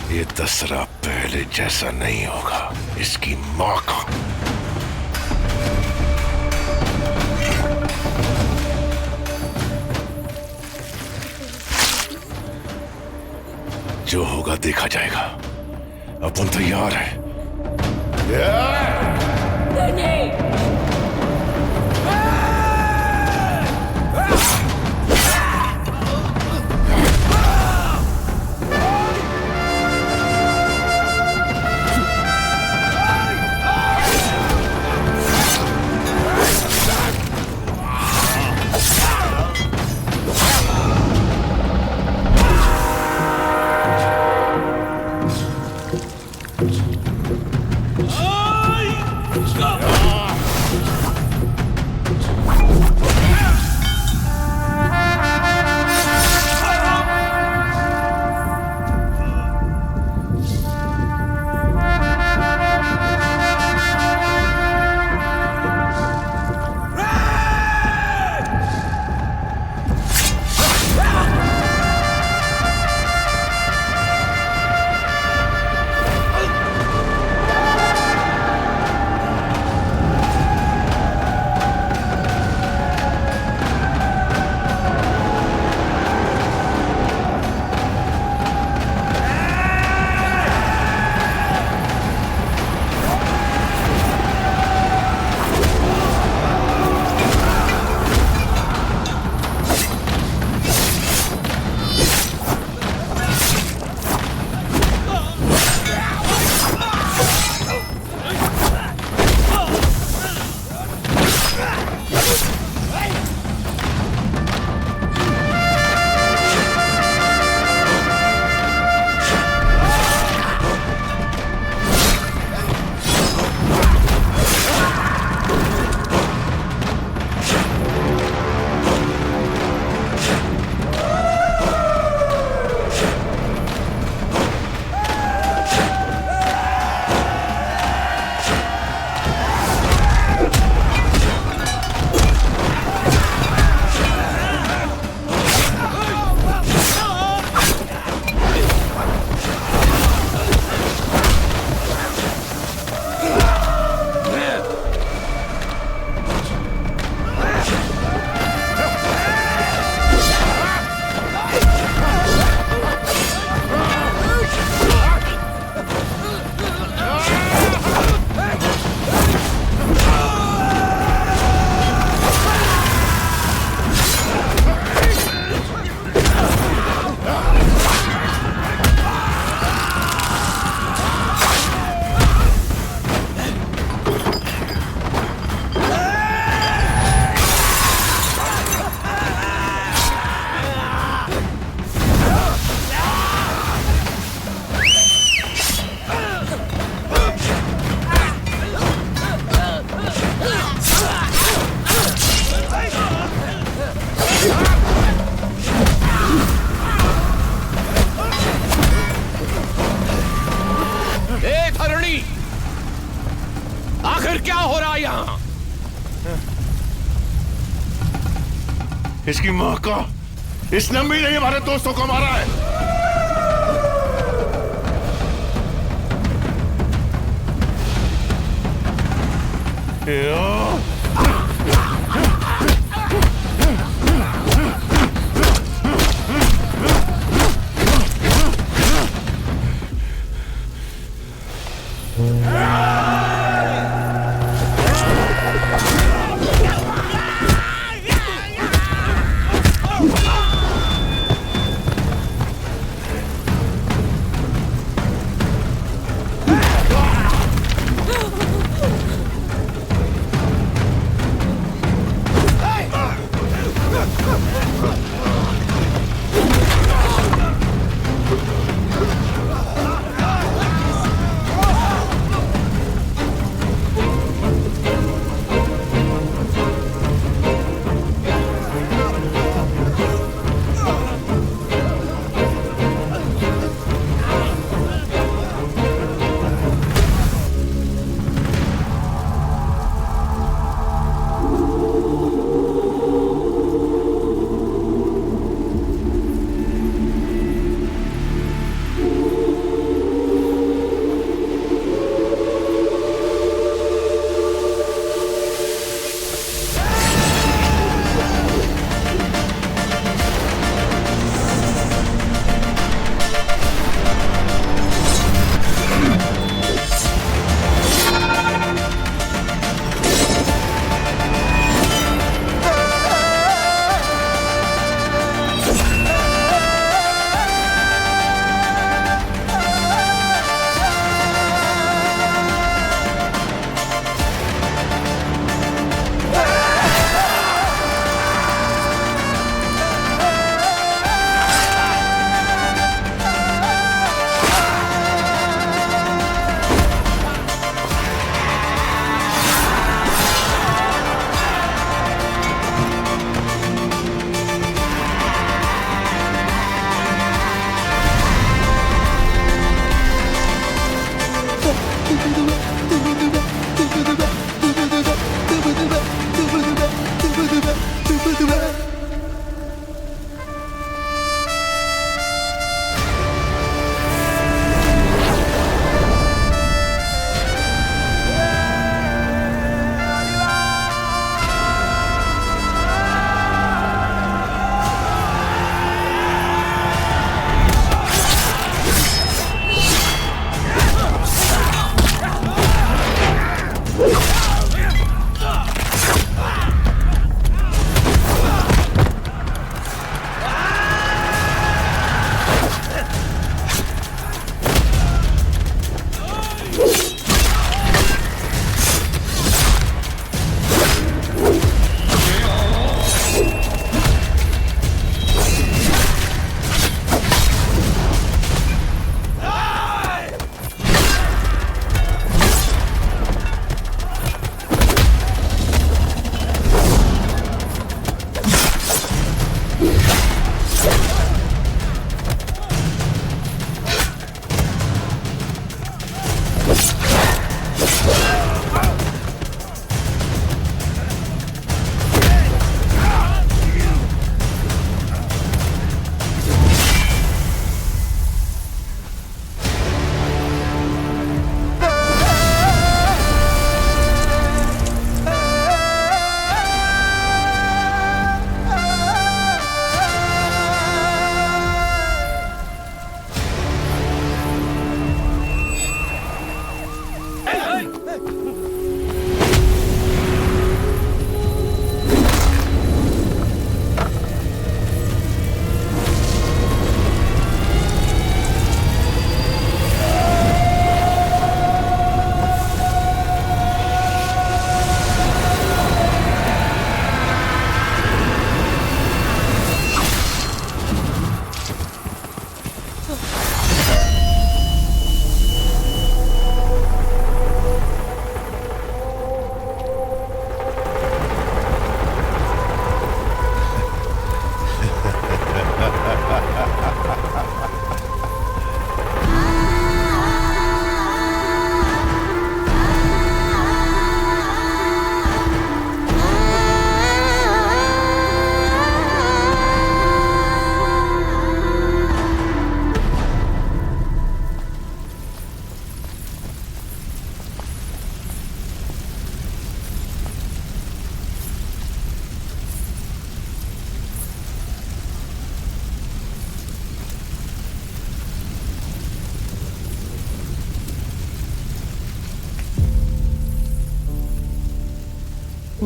ये दसरा पहले जैसा नहीं होगा। इसकी माँ का जो होगा देखा जाएगा। अपन तैयार है। क्या हो रहा है यहाँ? इसकी माँ का, इस नंबी ने हमारे दोस्तों को मारा है। वो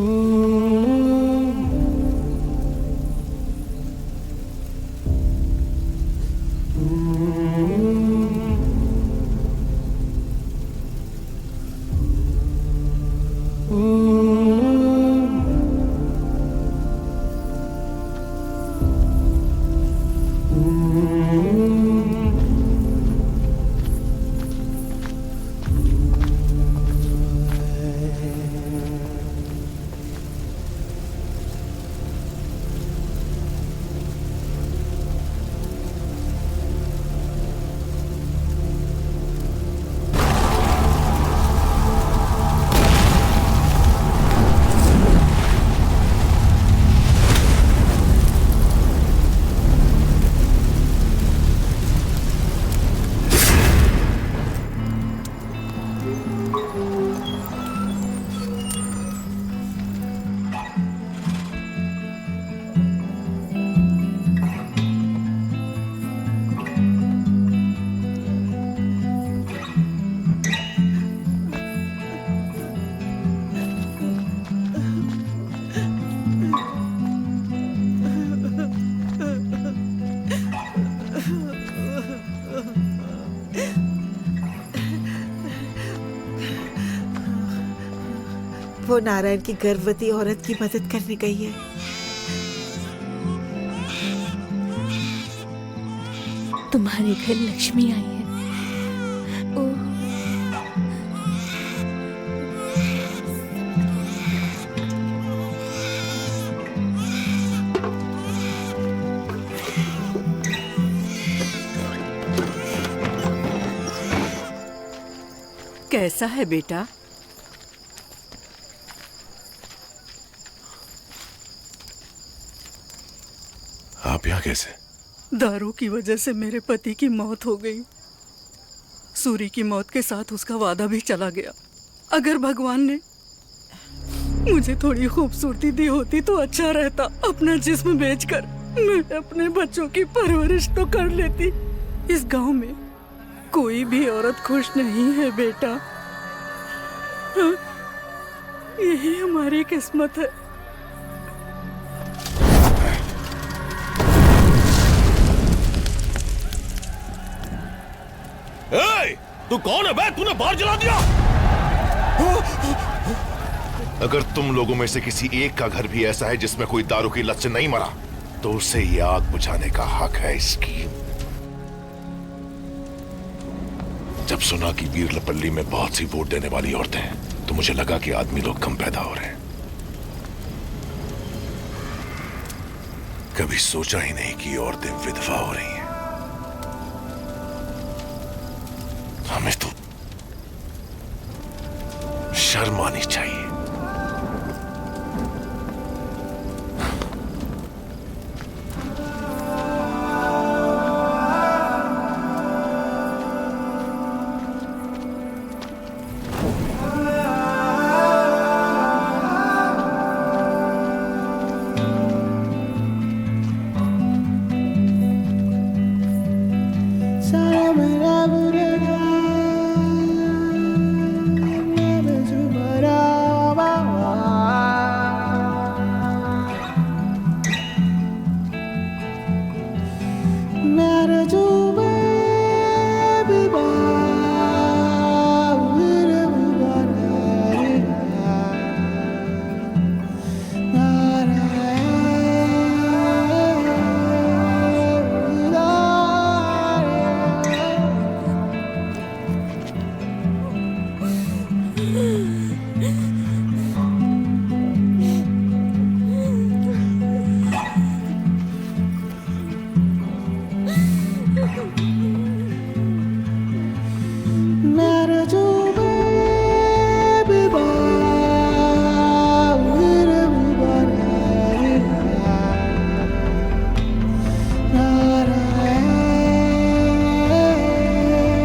नारायण की गर्भवती औरत की मदद करने गई है। तुम्हारे घर लक्ष्मी आई है। ओह, कैसा है बेटा? आप यहाँ कैसे? दारू की वजह से मेरे पति की मौत हो गई। सूरी की मौत के साथ उसका वादा भी चला गया। अगर भगवान ने मुझे थोड़ी खूबसूरती दी होती तो अच्छा रहता। अपना जिस्म बेचकर मैं अपने बच्चों की परवरिश तो कर लेती। इस गांव में कोई भी औरत खुश नहीं है बेटा। हाँ, यही हमारी किस्मत है। तू कौन है बे? तूने बाहर जला दिया। अगर तुम लोगों में से किसी एक का घर भी ऐसा है जिसमें कोई दारू की लत से नहीं मरा तो उसे ये आग बुझाने का हक है इसकी। जब सुना कि वीरलपल्ली में बहुत सी वोट देने वाली औरतें हैं तो मुझे लगा कि आदमी लोग कम पैदा हो रहे हैं। कभी सोचा ही नहीं कि औरतें विधवा हो रही हैं। हमें तो शर्म आनी चाहिए।